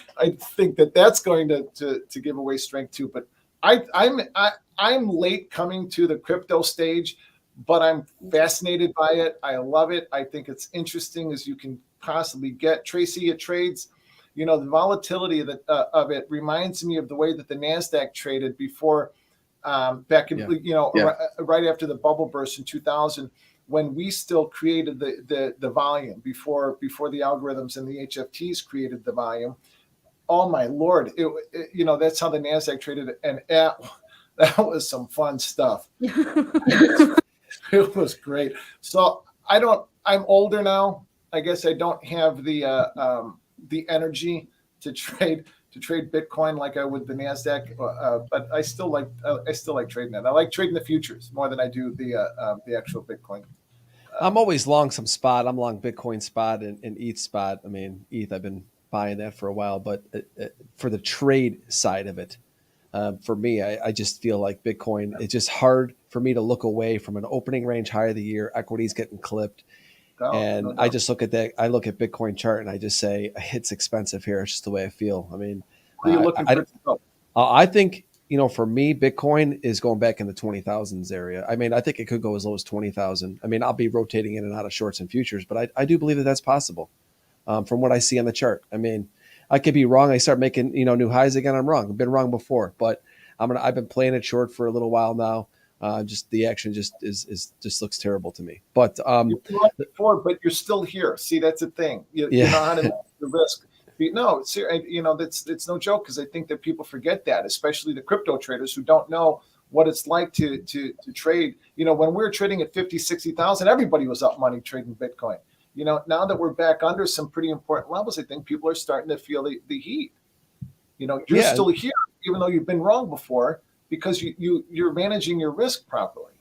that's going to give away strength too. But I'm late coming to the crypto stage, but I'm fascinated by it. I love it. I think it's interesting as you can possibly get. Tracy, it trades, the volatility of it reminds me of the way that the NASDAQ traded before, back in, right after the bubble burst in 2000, when we still created the volume before the algorithms and the HFTs created the volume. Oh my Lord. That's how the NASDAQ traded. And that was some fun stuff. It was great. So I'm older now. I guess I don't have the energy to trade Bitcoin like I would the NASDAQ, but I still like trading it. I like trading the futures more than I do the actual Bitcoin. I'm always long some spot. I'm long Bitcoin spot and ETH spot. I mean, ETH, I've been buying that for a while, but for the trade side of it, for me, I just feel like Bitcoin, it's just hard for me to look away from an opening range high of the year, equities getting clipped. No. I just look at that. I look at Bitcoin chart and I just say it's expensive here. It's just the way I feel. I mean, what are you looking for? I think, for me, Bitcoin is going back in the 20,000s area. I mean, I think it could go as low as 20,000. I mean, I'll be rotating in and out of shorts and futures, but I do believe that that's possible from what I see on the chart. I mean, I could be wrong. I start making, new highs again. I'm wrong. I've been wrong before, but I've been playing it short for a little while now. Just the action just looks terrible to me. But you've been wrong before, but you're still here. See, that's the thing. You know how to manage the risk. No, it's no joke, because I think that people forget that, especially the crypto traders who don't know what it's like to trade. When we were trading at 50, 60,000, everybody was up money trading Bitcoin. Now that we're back under some pretty important levels, I think people are starting to feel the heat. You're still here, even though you've been wrong before, because you're managing your risk properly.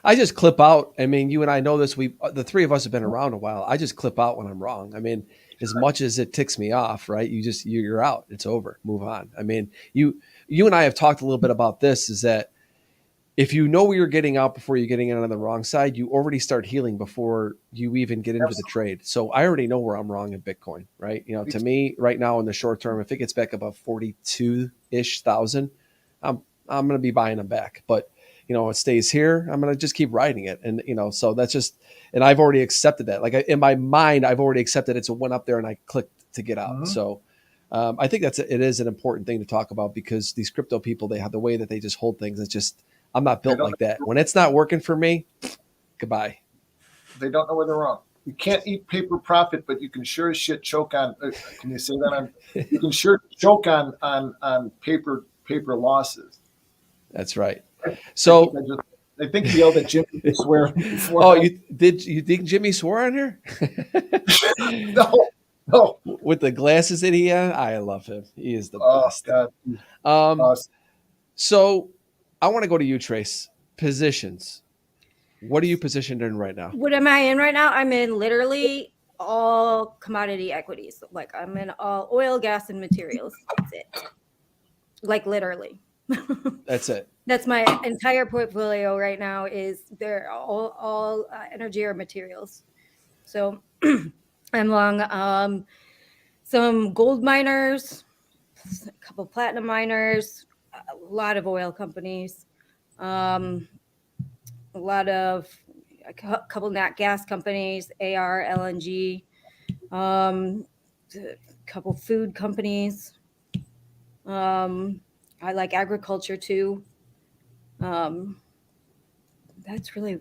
I just clip out. I mean, you and I know this. The three of us have been around a while. I just clip out when I'm wrong. I mean, as much as it ticks me off, right? You're out. It's over. Move on. I mean, you and I have talked a little bit about this, is that if you know where you're getting out before you're getting in on the wrong side, you already start healing before you even get into the trade. So I already know where I'm wrong in Bitcoin, right? To me right now in the short term, if it gets back above 42-ish thousand, I'm going to be buying them back. But it stays here, I'm going to just keep riding it. And, so that's just, and I've already accepted that. Like in my mind, I've already accepted it's a one up there and I clicked to get out. Mm-hmm. So I think it is an important thing to talk about, because these crypto people, they have the way that they just hold things. It's just, I'm not built like that. When it's not working for me, goodbye. They don't know where they're wrong. You can't eat paper profit, but you can sure as shit choke on, can you say that? You can sure choke on paper losses. That's right. So I think he yelled at Jimmy to swear before. Oh, you think Jimmy swore on here? No. With the glasses that he had, I love him. He is the best. God. So I want to go to you, Trace. Positions. What are you positioned in right now? What am I in right now? I'm in literally all commodity equities. Like I'm in all oil, gas, and materials. That's it. Like literally. That's it. That's my entire portfolio right now. Is they're all energy or materials. So I'm long some gold miners, a couple platinum miners, a lot of oil companies, a couple nat gas companies, AR, LNG, a couple food companies. I like agriculture too. That's really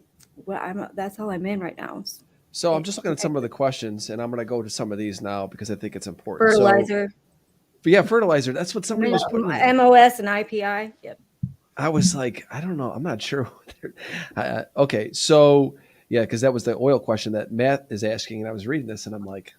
that's all I'm in right now. So I'm just looking at some of the questions, and I'm going to go to some of these now because I think it's important. Fertilizer. Fertilizer. That's what somebody was putting. MOS and IPI. Yep. I was like, I don't know. I'm not sure. Okay. So yeah, because that was the oil question that Matt is asking, and I was reading this, and I'm like,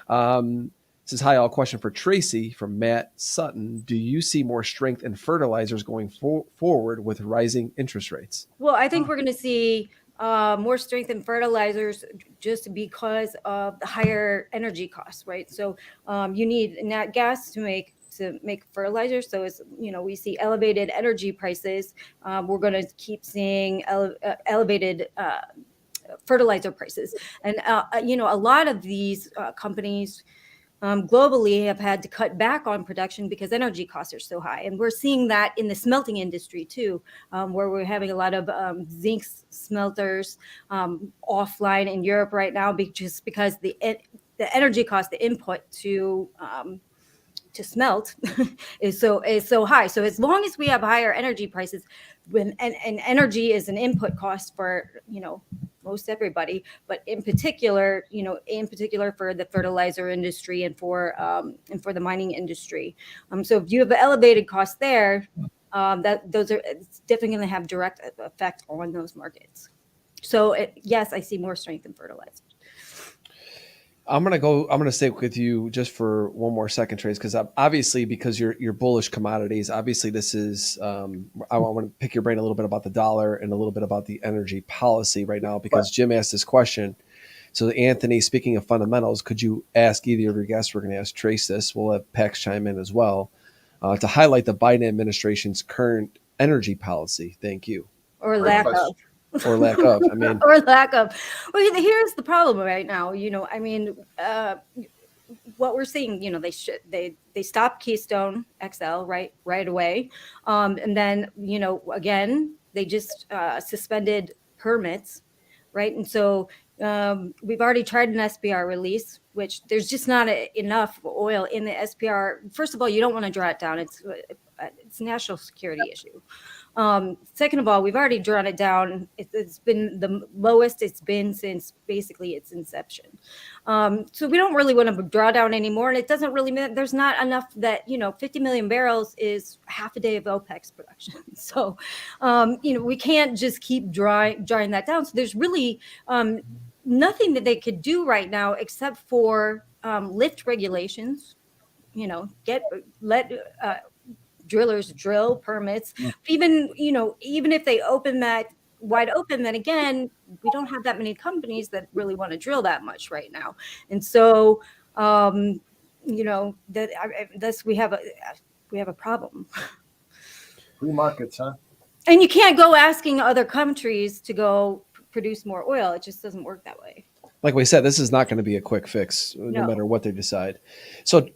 this is hi, all question for Tracy from Matt Sutton. Do you see more strength in fertilizers going forward with rising interest rates? Well, I think we're going to see more strength in fertilizers just because of the higher energy costs, right? So you need nat gas to make fertilizers. So it's, we see elevated energy prices. We're going to keep seeing elevated fertilizer prices. And, a lot of these companies globally have had to cut back on production because energy costs are so high. And we're seeing that in the smelting industry too, where we're having a lot of zinc smelters offline in Europe right now, just because the energy cost, the input to smelt is so high. So as long as we have higher energy prices, and energy is an input cost for most everybody, but in particular for the fertilizer industry and for the mining industry. So if you have elevated costs there, it's definitely going to have direct effect on those markets. So yes, I see more strength in fertilizer. I'm gonna stay with you just for one more second, Trace, because obviously because you're bullish commodities. Obviously, this is I want to pick your brain a little bit about the dollar and a little bit about the energy policy right now, because Jim asked this question. So Anthony, speaking of fundamentals, could you ask either of your guests? We're going to ask Trace this. We'll have Pax chime in as well to highlight the Biden administration's current energy policy. Thank you. Or lack of. Or lack of. I mean, or lack of. Well, here's the problem right now. What we're seeing, they stopped Keystone XL right away, and then again they just suspended permits, right? And so we've already tried an SPR release, which there's just not enough oil in the SPR. First of all, you don't want to draw it down. It's a national security issue. Second of all, we've already drawn it down. It's been the lowest it's been since basically its inception. So we don't really want to draw down anymore. And it doesn't really mean there's not enough that, 50 million barrels is half a day of OPEC's production. So, we can't just keep drawing that down. So there's really nothing that they could do right now except for lift regulations, let drillers drill permits. Even if they open that wide open, then again, we don't have that many companies that really want to drill that much right now. And so, we have a problem. Free markets, huh? And you can't go asking other countries to go produce more oil. It just doesn't work that way. Like we said, this is not going to be a quick fix, no matter what they decide. So,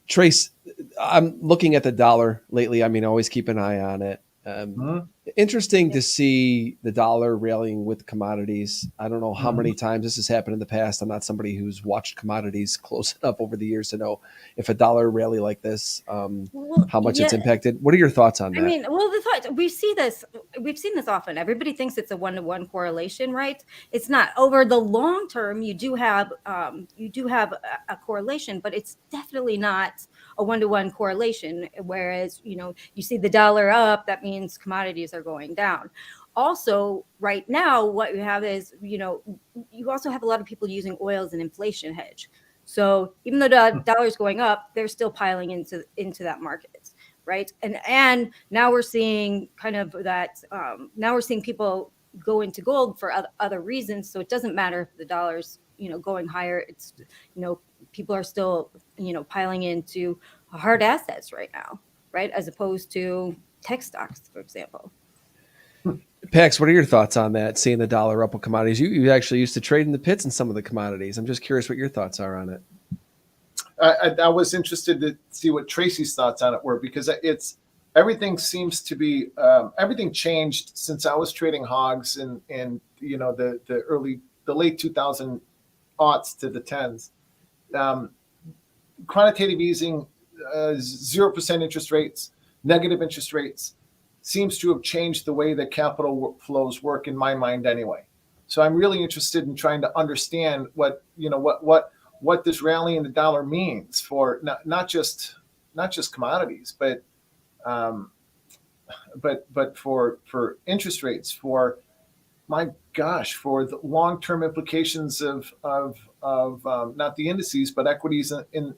Trace, I'm looking at the dollar lately. I mean, always keep an eye on it. Interesting to see the dollar rallying with commodities. I don't know how many times this has happened in the past. I'm not somebody who's watched commodities close enough over the years to know if a dollar rally like this, how much it's impacted. What are your thoughts on that? I mean, the thought we've seen this often. Everybody thinks it's a 1-to-1 correlation, right? It's not. Over the long term, you do have a correlation, but it's definitely not a 1-to-1 correlation. Whereas, you see the dollar up, that means commodities are going down. Also, right now, what you have is, you also have a lot of people using oil as an inflation hedge. So even though the dollar is going up, they're still piling into that market, right? And now we're seeing kind of that. Now we're seeing people go into gold for other reasons. So it doesn't matter if the dollar's going higher. It's people are still piling into hard assets right now, right? As opposed to tech stocks, for example. Pax, what are your thoughts on that? Seeing the dollar up with commodities, you actually used to trade in the pits in some of the commodities. I'm just curious what your thoughts are on it. I was interested to see what Tracy's thoughts on it were, because everything seems to be everything changed since I was trading hogs in the late 2000 aughts to the tens. Quantitative easing, 0% interest rates, negative interest rates, seems to have changed the way that capital flows work in my mind anyway. So I'm really interested in trying to understand what this rally in the dollar means for not just commodities, but for interest rates, for my gosh, for the long-term implications of not the indices, but equities in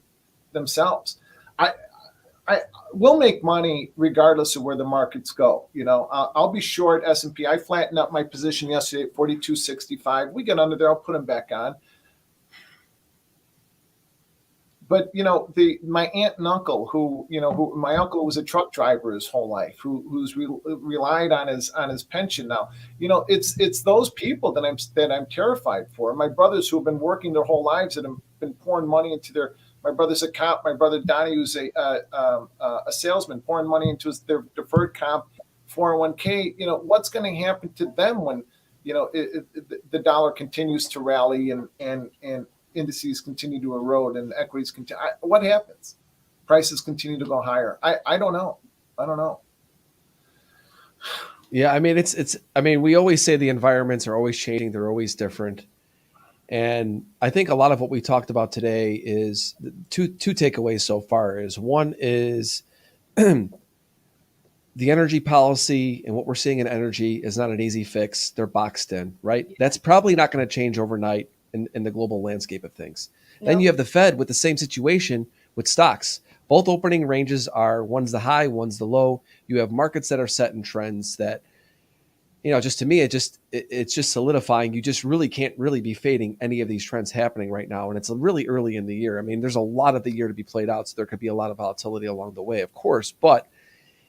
themselves. I will make money regardless of where the markets go. I'll be short S&P. I flattened up my position yesterday at 42.65. We get under there, I'll put them back on. But my aunt and uncle, who my uncle was a truck driver his whole life, who's relied on his pension now. It's those people that I'm terrified for. My brothers who have been working their whole lives and have been pouring money into their. My brother's a cop. My brother Donnie, who's a salesman, pouring money into their deferred comp 401k. What's going to happen to them when the dollar continues to rally and indices continue to erode and equities continue. What happens? Prices continue to go higher. I don't know. Yeah, I mean, we always say the environments are always changing. They're always different. And I think a lot of what we talked about today is two takeaways so far. Is one is the energy policy and what we're seeing in energy is not an easy fix. They're boxed in, right? Yeah. That's probably not going to change overnight in the global landscape of things. No. Then you have the Fed with the same situation with stocks. Both opening ranges are, one's the high, one's the low. You have markets that are set in trends that, just to me, it's just solidifying. You just really can't really be fading any of these trends happening right now. And it's really early in the year. I mean, there's a lot of the year to be played out. So there could be a lot of volatility along the way, of course, but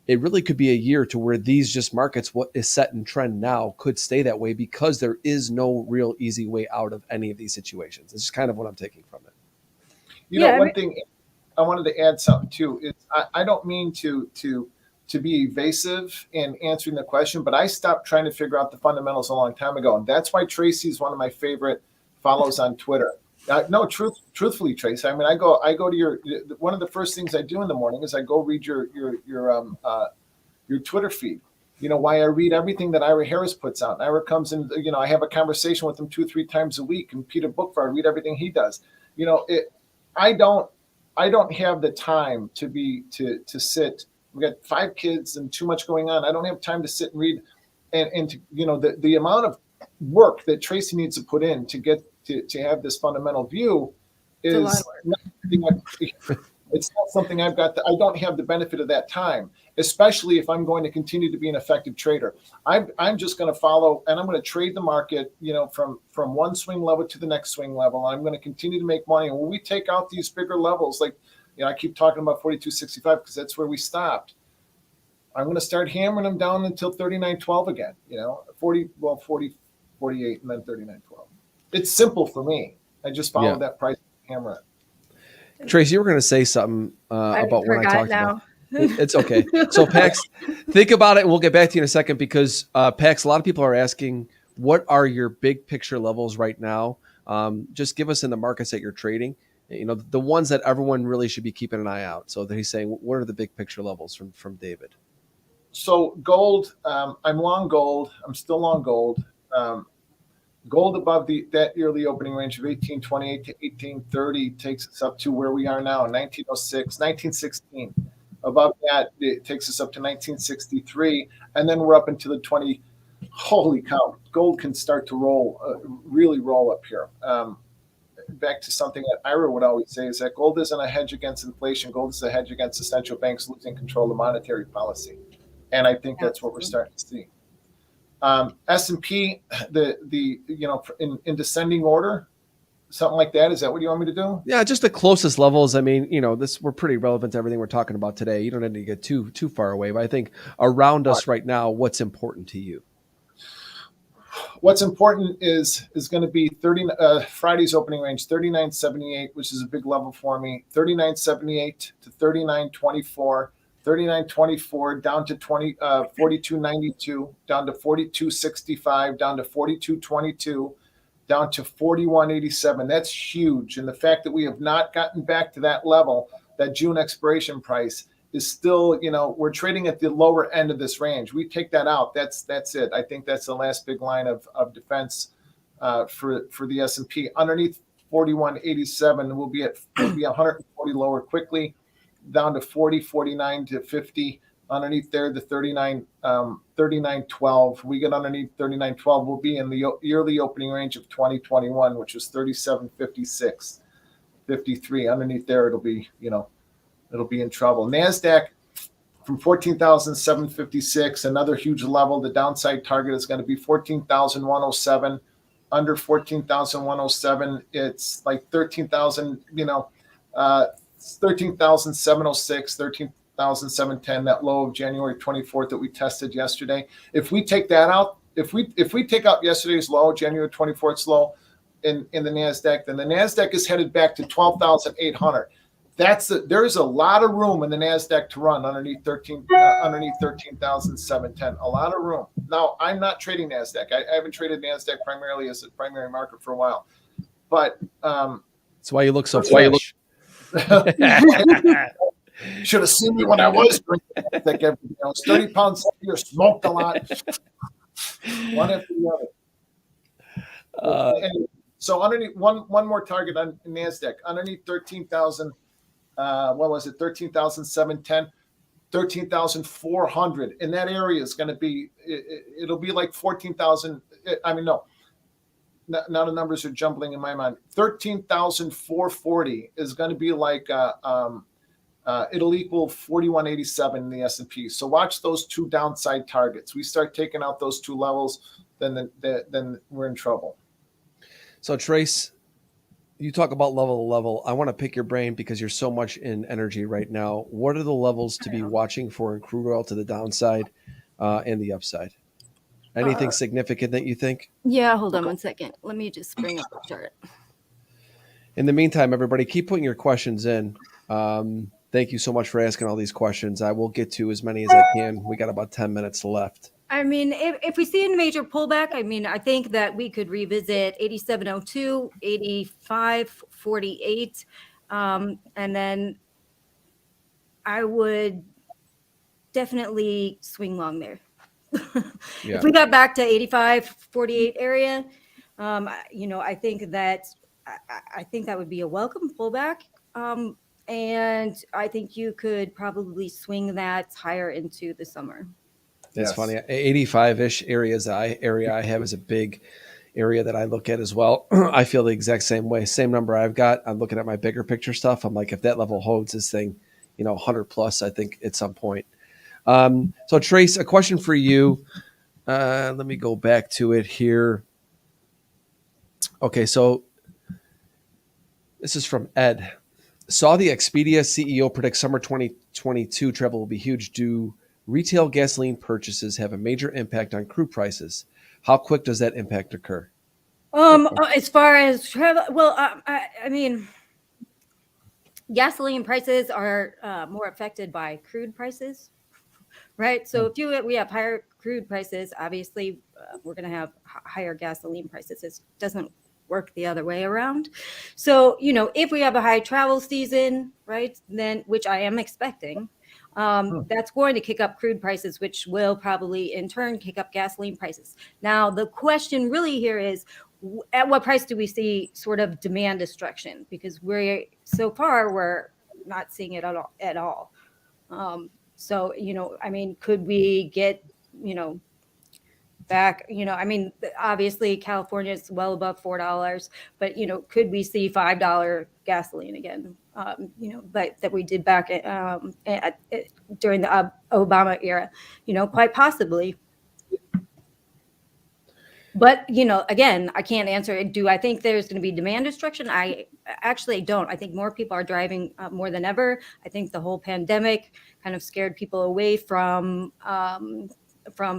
it really could be a year to where these just markets, what is set in trend now, could stay that way because there is no real easy way out of any of these situations. It's just kind of what I'm taking from it. One thing I wanted to add something too is I don't mean to be evasive in answering the question, but I stopped trying to figure out the fundamentals a long time ago. And that's why Tracy is one of my favorite follows on Twitter. Truthfully, Tracy, I mean, I go to one of the first things I do in the morning is I go read your Twitter feed. Why I read everything that Ira Harris puts out. Ira comes in, I have a conversation with him 2-3 times a week, and Peter Bookvar, I read everything he does. I don't have the time to sit. We've got 5 kids and too much going on. I don't have time to sit and read, and the amount of work that Tracy needs to put in to get to have this fundamental view is it's not something I've got. I don't have the benefit of that time, especially if I'm going to continue to be an effective trader. I'm just going to follow, and I'm going to trade the market, from one swing level to the next swing level. I'm going to continue to make money. And when we take out these bigger levels, like, I keep talking about 42.65 because that's where we stopped. I'm going to start hammering them down until 39.12 again. 40, 48, and then 39.12. It's simple for me. I just follow that price, hammer it. Tracy, you were going to say something about what I talked about. It's okay. So Pax, think about it, and we'll get back to you in a second because Pax, a lot of people are asking, what are your big picture levels right now? Just give us in the markets that you're trading. The ones that everyone really should be keeping an eye out. So he's saying, what are the big picture levels from David? So gold, I'm long gold. I'm still long gold. Gold above that yearly opening range of 1828 to 1830 takes us up to where we are now, 1906, 1916. Above that, it takes us up to 1963, and then we're up into the 20. Holy cow! Gold can start to really roll up here. Back to something that Ira would always say is that gold isn't a hedge against inflation. Gold is a hedge against the central banks losing control of monetary policy, and I think that's what we're starting to see. S&P, in descending order, something like that. Is that what you want me to do? Yeah, just the closest levels. I mean, we're pretty relevant to everything we're talking about today. You don't need to get too far away, but I think around us right now, what's important to you? What's important is going to be Friday's opening range, 39.78, which is a big level for me. 39.78 to 39.24. 39.24 down to 42.92, down to 42.65, down to 42.22, down to 41.87. That's huge. And the fact that we have not gotten back to that level, that June expiration price, is still, we're trading at the lower end of this range. We take that out. That's it. I think that's the last big line of defense for the S&P. Underneath 41.87, we'll be 140 lower quickly, down to 40, 49 to 50. Underneath there, the 39.12. We get underneath 39.12, we'll be in the yearly opening range of 2021, which was 37.56, 53. Underneath there, it'll be in trouble. NASDAQ from 14,756, another huge level. The downside target is going to be 14,107. Under 14,107, it's like 13,000, 13,706, 13,710, that low of January 24th that we tested yesterday. If we take that out, if we take out yesterday's low, January 24th's low in the NASDAQ, then the NASDAQ is headed back to 12,800. There's a lot of room in the NASDAQ to run underneath 13,710. A lot of room. now I'm not trading NASDAQ. I haven't traded NASDAQ primarily as a primary market for a while, but that's why you look so fresh. Should have seen me when I was drinking NASDAQ every day. I was 30 pounds heavier, smoked a lot, one after the other. Anyway, so underneath one more target on NASDAQ, underneath 13,000. What was it? 13,710, 13,400. And that area is going to be, it'll be like 14,000. I mean, no, now the numbers are jumbling in my mind. 13,440 is going to be like, it'll equal 4187 in the S&P. So watch those two downside targets. We start taking out those two levels, then we're in trouble. So Trace, you talk about level to level. I want to pick your brain because you're so much in energy right now. What are the levels to be watching for in crude oil to the downside and the upside? Anything significant that you think? Yeah, hold on one second. Let me just bring up the chart. In the meantime, everybody, keep putting your questions in. Thank you so much for asking all these questions. I will get to as many as I can. We got about 10 minutes left. I mean, if we see a major pullback, I mean, I think that we could revisit 87.02, 85.48, and then I would definitely swing long there. Yeah. If we got back to 85.48 area, I think that would be a welcome pullback. And I think you could probably swing that higher into the summer. That's funny. 85-ish area I have is a big area that I look at as well. I feel the exact same way. Same number I've got. I'm looking at my bigger picture stuff. I'm like, if that level holds this thing, 100 plus, I think at some point. So Trace, a question for you. Let me go back to it here. Okay, so this is from Ed. Saw the Expedia CEO predict summer 2022 travel will be huge. Do retail gasoline purchases have a major impact on crude prices? How quick does that impact occur? As far as travel, well, I mean, gasoline prices are more affected by crude prices, right? So if we have higher crude prices, obviously we're going to have higher gasoline prices. It doesn't work the other way around. So, if we have a high travel season, right, then, which I am expecting, that's going to kick up crude prices, which will probably in turn kick up gasoline prices. Now, the question really here is, at what price do we see sort of demand destruction? Because we're not seeing it at all. So, I mean, could we get, back, obviously California is well above $4, but, could we see $5 gasoline again? But that we did back during the Obama era, quite possibly. But, again, I can't answer it. Do I think there's going to be demand destruction? I actually don't. I think more people are driving more than ever. I think the whole pandemic kind of scared people away from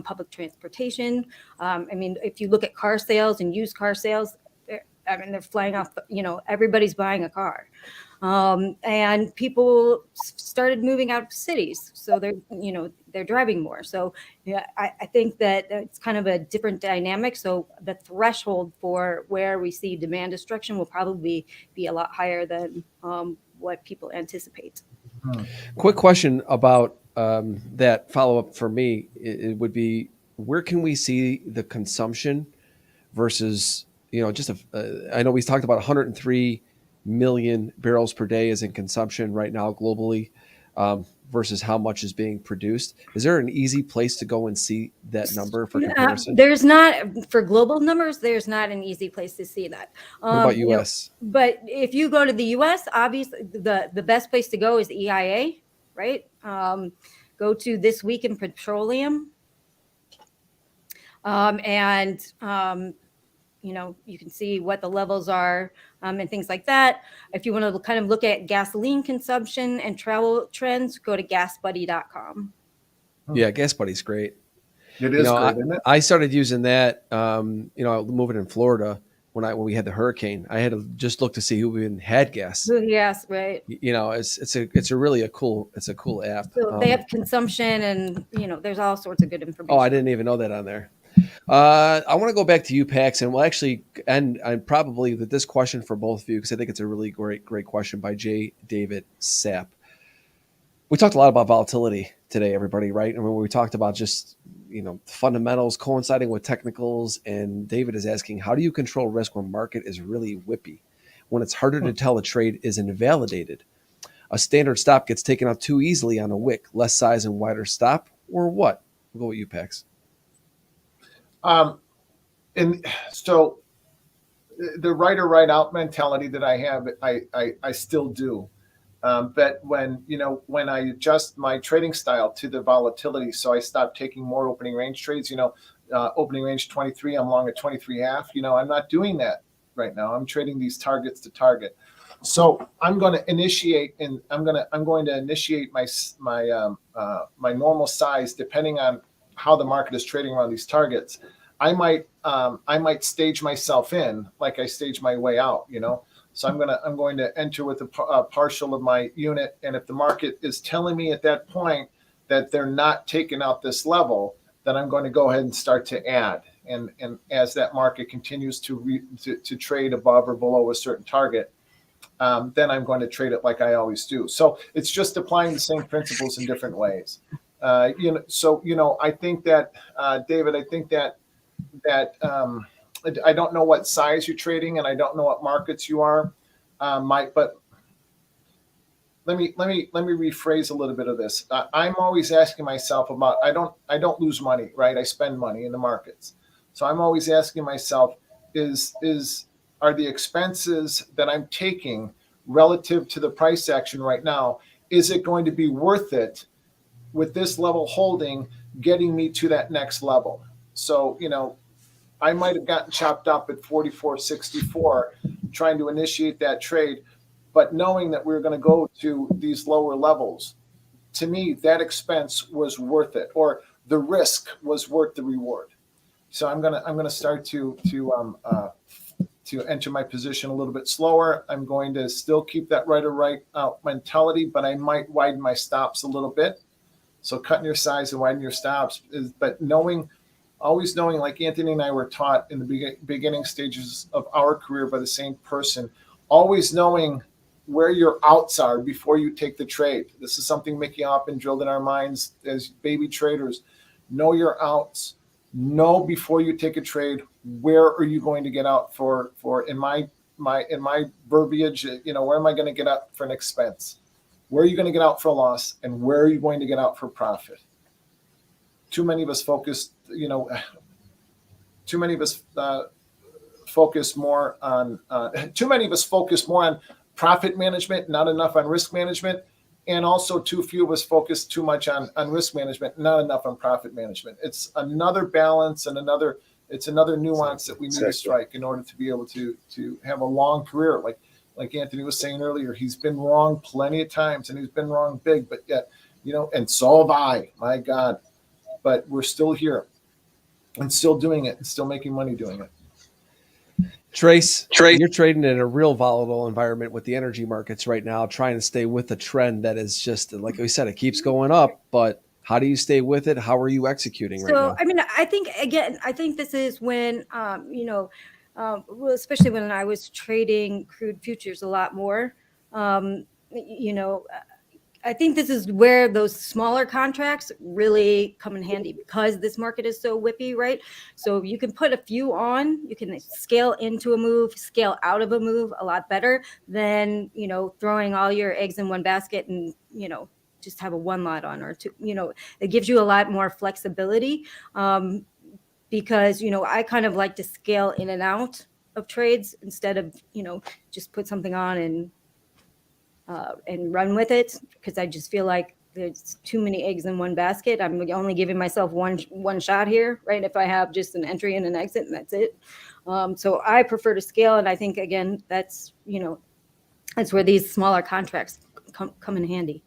public transportation. If you look at car sales and used car sales, they're flying off, everybody's buying a car. And people started moving out of cities. So they're driving more. So yeah, I think that it's kind of a different dynamic. So the threshold for where we see demand destruction will probably be a lot higher than what people anticipate. Quick question about that follow-up for me. It would be, where can we see the consumption versus, I know we talked about 103 million barrels per day is in consumption right now globally, versus how much is being produced. Is there an easy place to go and see that number for comparison? There's not, for global numbers, there's not an easy place to see that. What about US? But if you go to the US, obviously the best place to go is EIA, right? Go to This Week in Petroleum. You can see what the levels are and things like that. If you want to kind of look at gasoline consumption and travel trends, go to gasbuddy.com. Yeah, GasBuddy's great. It is great, isn't it? I started using that, moving in Florida, when we had the hurricane. I had to just look to see who even had gas. Yes, right. You know, it's a cool app. So they have consumption, and there's all sorts of good information. Oh, I didn't even know that on there. I want to go back to you, Pax, and we'll actually end probably with this question for both of you, because I think it's a really great question by J. David Sapp. We talked a lot about volatility today, everybody, right? I mean, we talked about just, fundamentals coinciding with technicals. And David is asking, how do you control risk when market is really whippy, when it's harder to tell a trade is invalidated? A standard stop gets taken out too easily on a wick, less size and wider stop, or what? We'll go with you, Pax. And so the right or right out mentality that I have, I still do. But when I adjust my trading style to the volatility, so I stop taking more opening range trades, opening range 23, I'm long at 23.5. I'm not doing that right now. I'm trading these targets to target. So I'm going to initiate, and I'm going to initiate my normal size depending on how the market is trading around these targets. I might stage myself in like I stage my way out. So I'm going to enter with a partial of my unit, and if the market is telling me at that point that they're not taking out this level, then I'm going to go ahead and start to add. And as that market continues to trade above or below a certain target, then I'm going to trade it like I always do. So it's just applying the same principles in different ways. I think that David, I think that I don't know what size you're trading, and I don't know what markets you are, but let me rephrase a little bit of this. I'm always asking myself about, I don't lose money, right? I spend money in the markets. So I'm always asking myself, are the expenses that I'm taking relative to the price action right now, is it going to be worth it with this level holding, getting me to that next level? So, I might have gotten chopped up at 44.64 trying to initiate that trade, but knowing that we were going to go to these lower levels, to me, that expense was worth it, or the risk was worth the reward. So I'm gonna start to enter my position a little bit slower. I'm going to still keep that right or right out mentality, but I might widen my stops a little bit. So cutting your size and widening your stops but always knowing, like Anthony and I were taught in the beginning stages of our career by the same person, always knowing where your outs are before you take the trade. This is something Mickey Hoppin drilled in our minds as baby traders. Know your outs. Know before you take a trade, where are you going to get out for in my verbiage, where am I going to get out for an expense? Where are you going to get out for a loss, and where are you going to get out for profit? Too many of us focus more on profit management, not enough on risk management. And also too few of us focus too much on risk management, not enough on profit management. It's another balance and another nuance that we need to strike in order to be able to have a long career. Like Anthony was saying earlier, he's been wrong plenty of times, and he's been wrong big, but yet, and so have I, my God. But we're still here and still doing it and still making money doing it. Trace, you're trading in a real volatile environment with the energy markets right now, trying to stay with the trend that is just, like we said, it keeps going up, but how do you stay with it? How are you executing right now? So, I mean, I think this is when, especially when I was trading crude futures a lot more, I think this is where those smaller contracts really come in handy, because this market is so whippy, right? So you can put a few on, you can scale into a move, scale out of a move a lot better than, throwing all your eggs in one basket and, just have a one lot on, or two. It gives you a lot more flexibility, because, I kind of like to scale in and out of trades instead of, just put something on and run with it, because I just feel like there's too many eggs in one basket. I'm only giving myself one shot here, right? If I have just an entry and an exit, and that's it. So I prefer to scale, and I think, again, that's where these smaller contracts come in handy.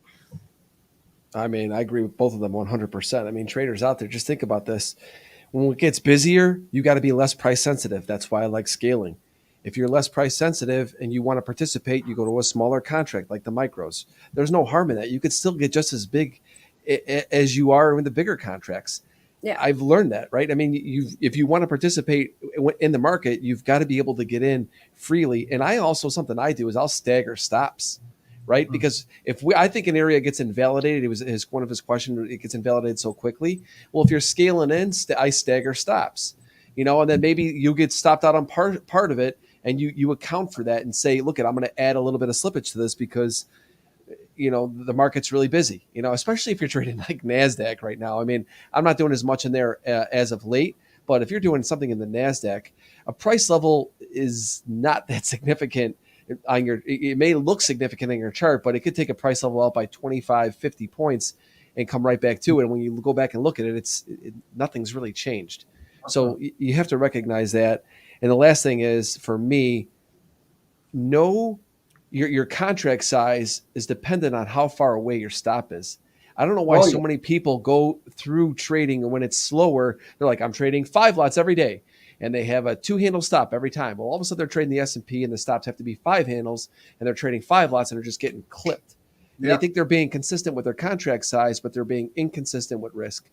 I mean, I agree with both of them 100%. I mean, traders out there, just think about this. When it gets busier, you got to be less price sensitive. That's why I like scaling. If you're less price sensitive and you want to participate, you go to a smaller contract like the micros. There's no harm in that. You could still get just as big as you are in the bigger contracts. Yeah. I've learned that, right? I mean, if you want to participate in the market, you've got to be able to get in freely. And something I do is I'll stagger stops, right? Because I think an area gets invalidated. It was one of his questions. It gets invalidated so quickly. Well, if you're scaling in, I stagger stops, and then maybe you get stopped out on part of it, and you account for that and say, look, I'm going to add a little bit of slippage to this because the market's really busy, especially if you're trading like NASDAQ right now. I mean, I'm not doing as much in there as of late, but if you're doing something in the NASDAQ, a price level is not that significant on it may look significant in your chart, but it could take a price level out by 25, 50 points and come right back to it. And when you go back and look at it, nothing's really changed. So you have to recognize that. And the last thing is, for me, your contract size is dependent on how far away your stop is. I don't know why so many people go through trading, and when it's slower, they're like, I'm trading 5 lots every day, and they have a 2-handle stop every time. Well, all of a sudden they're trading the S&P, and the stops have to be 5 handles, and they're trading 5 lots, and they're just getting clipped. Yeah. They think they're being consistent with their contract size, but they're being inconsistent with risk.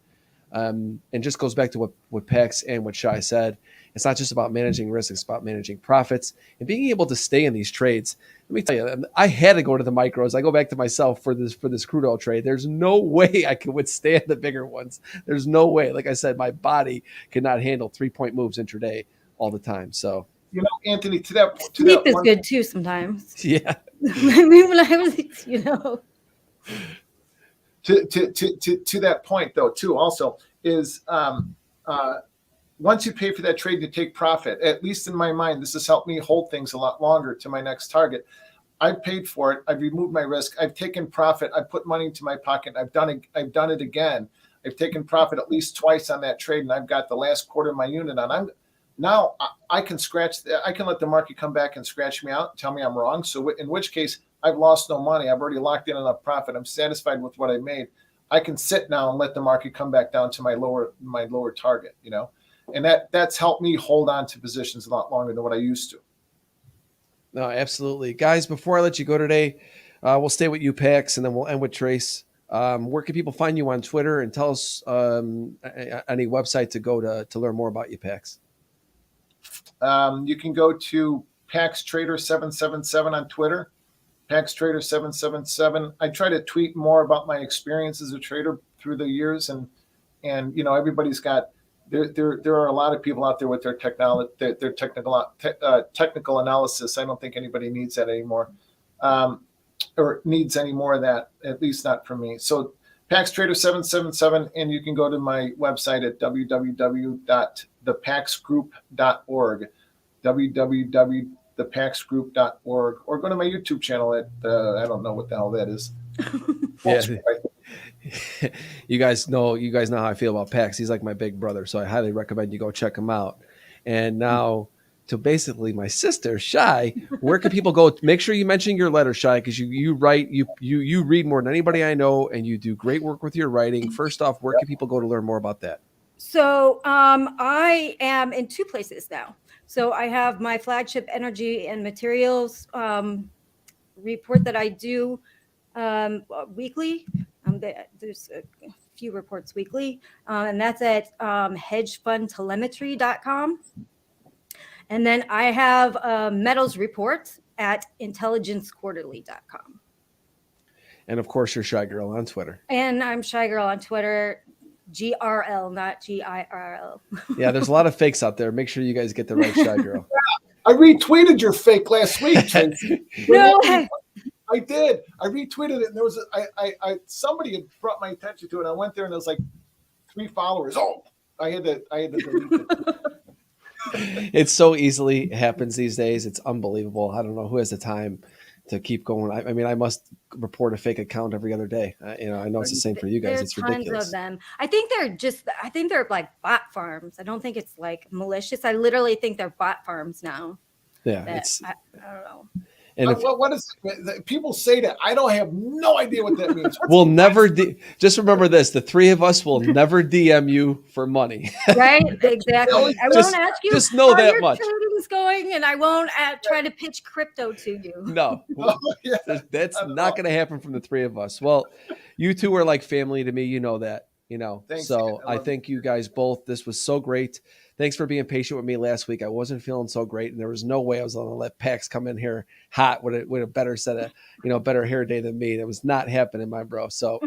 And just goes back to what Pax and what Shai said. It's not just about managing risk, it's about managing profits and being able to stay in these trades. Let me tell you, I had to go to the micros. I go back to myself for this crude oil trade. There's no way I could withstand the bigger ones. There's no way. Like I said, my body could not handle 3-point moves intraday all the time. So, Anthony, to that sleep is good too sometimes. Yeah. I mean, when I was, To that point, though, too, also is once you pay for that trade to take profit, at least in my mind, this has helped me hold things a lot longer to my next target. I've paid for it. I've removed my risk. I've taken profit. I've put money into my pocket. I've done it again. I've taken profit at least twice on that trade, and I've got the last quarter of my unit on. Now I can I can let the market come back and scratch me out and tell me I'm wrong. So in which case, I've lost no money. I've already locked in enough profit. I'm satisfied with what I made. I can sit now and let the market come back down to my lower target, and that's helped me hold on to positions a lot longer than what I used to. No, absolutely. Guys, before I let you go today, we'll stay with you, Pax, and then we'll end with Trace. Where can people find you on Twitter, and tell us any website to go to learn more about you, Pax? You can go to Pax Trader 777 on Twitter. Pax Trader 777. I try to tweet more about my experience as a trader through the years, and everybody's got there are a lot of people out there with their technical analysis. I don't think anybody needs that anymore, or needs any more of that. At least not from me. So Pax Trader 777, and you can go to my website at www.thepaxgroup.org. www.thepaxgroup.org, or go to my YouTube channel at I don't know what the hell that is. Yeah. You guys know how I feel about Pax. He's like my big brother, so I highly recommend you go check him out. And now to basically my sister, Shai, where can people go? Make sure you mention your letter, Shai, because you write, you read more than anybody I know, and you do great work with your writing. First off, where can people go to learn more about that? So I am in 2 places now. So I have my flagship energy and materials report that I do weekly. There's a few reports weekly, and that's at hedgefundtelemetry.com. And then I have metals report at intelligencequarterly.com. And of course, you're Chigrl on Twitter. And I'm Chigrl on Twitter. GRL, not GIRL. Yeah, there's a lot of fakes out there. Make sure you guys get the right Chigrl. I retweeted your fake last week, Tracy. No, I did. I retweeted it, and there was somebody had brought my attention to it. I went there, and there was like 3 followers. Oh, I had to delete it. It so easily happens these days. It's unbelievable. I don't know who has the time to keep going. I mean, I must report a fake account every other day. I know it's the same for you guys. There's it's ridiculous. Tons of them. I think they're like bot farms. I don't think it's like malicious. I literally think they're bot farms now. Yeah, I don't know. And if, what is people say that? I don't have no idea what that means. we'll never just remember this: the three of us will never DM you for money. Right? Exactly. I won't ask you just know how that your much. trading's going, and I won't try to pitch crypto to you. No, Yeah, that's not going to happen from the three of us. Well, you two are like family to me. You know that. Thanks, So man. I thank you guys both. This was so great. Thanks for being patient with me last week. I wasn't feeling so great, and there was no way I was going to let Pax come in here hot with a better set of, better hair day than me. That was not happening, my bro. So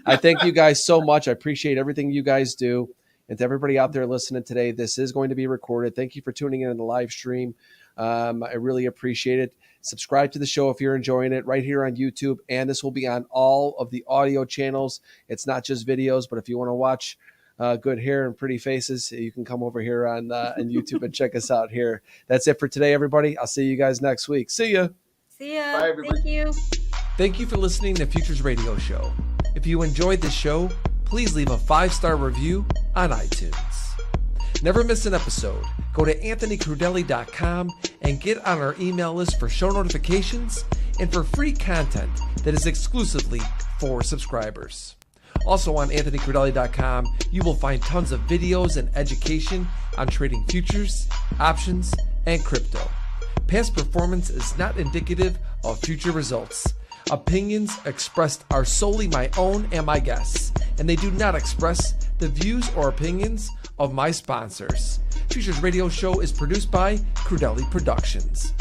I thank you guys so much. I appreciate everything you guys do. And to everybody out there listening today, this is going to be recorded. Thank you for tuning in the live stream. I really appreciate it. Subscribe to the show if you're enjoying it right here on YouTube. And this will be on all of the audio channels. It's not just videos, but if you want to watch good hair and pretty faces, you can come over here on YouTube and check us out here. That's it for today, everybody. I'll see you guys next week. See ya. See ya. Bye, everybody. Thank you. Thank you for listening to Futures Radio Show. If you enjoyed this show, please leave a 5-star review on iTunes. Never miss an episode. Go to anthonycrudele.com and get on our email list for show notifications and for free content that is exclusively for subscribers. Also on anthonycrudele.com, you will find tons of videos and education on trading futures, options, and crypto. Past performance is not indicative of future results. Opinions expressed are solely my own and my guests, and they do not express the views or opinions of my sponsors. Futures Radio Show is produced by Crudele Productions.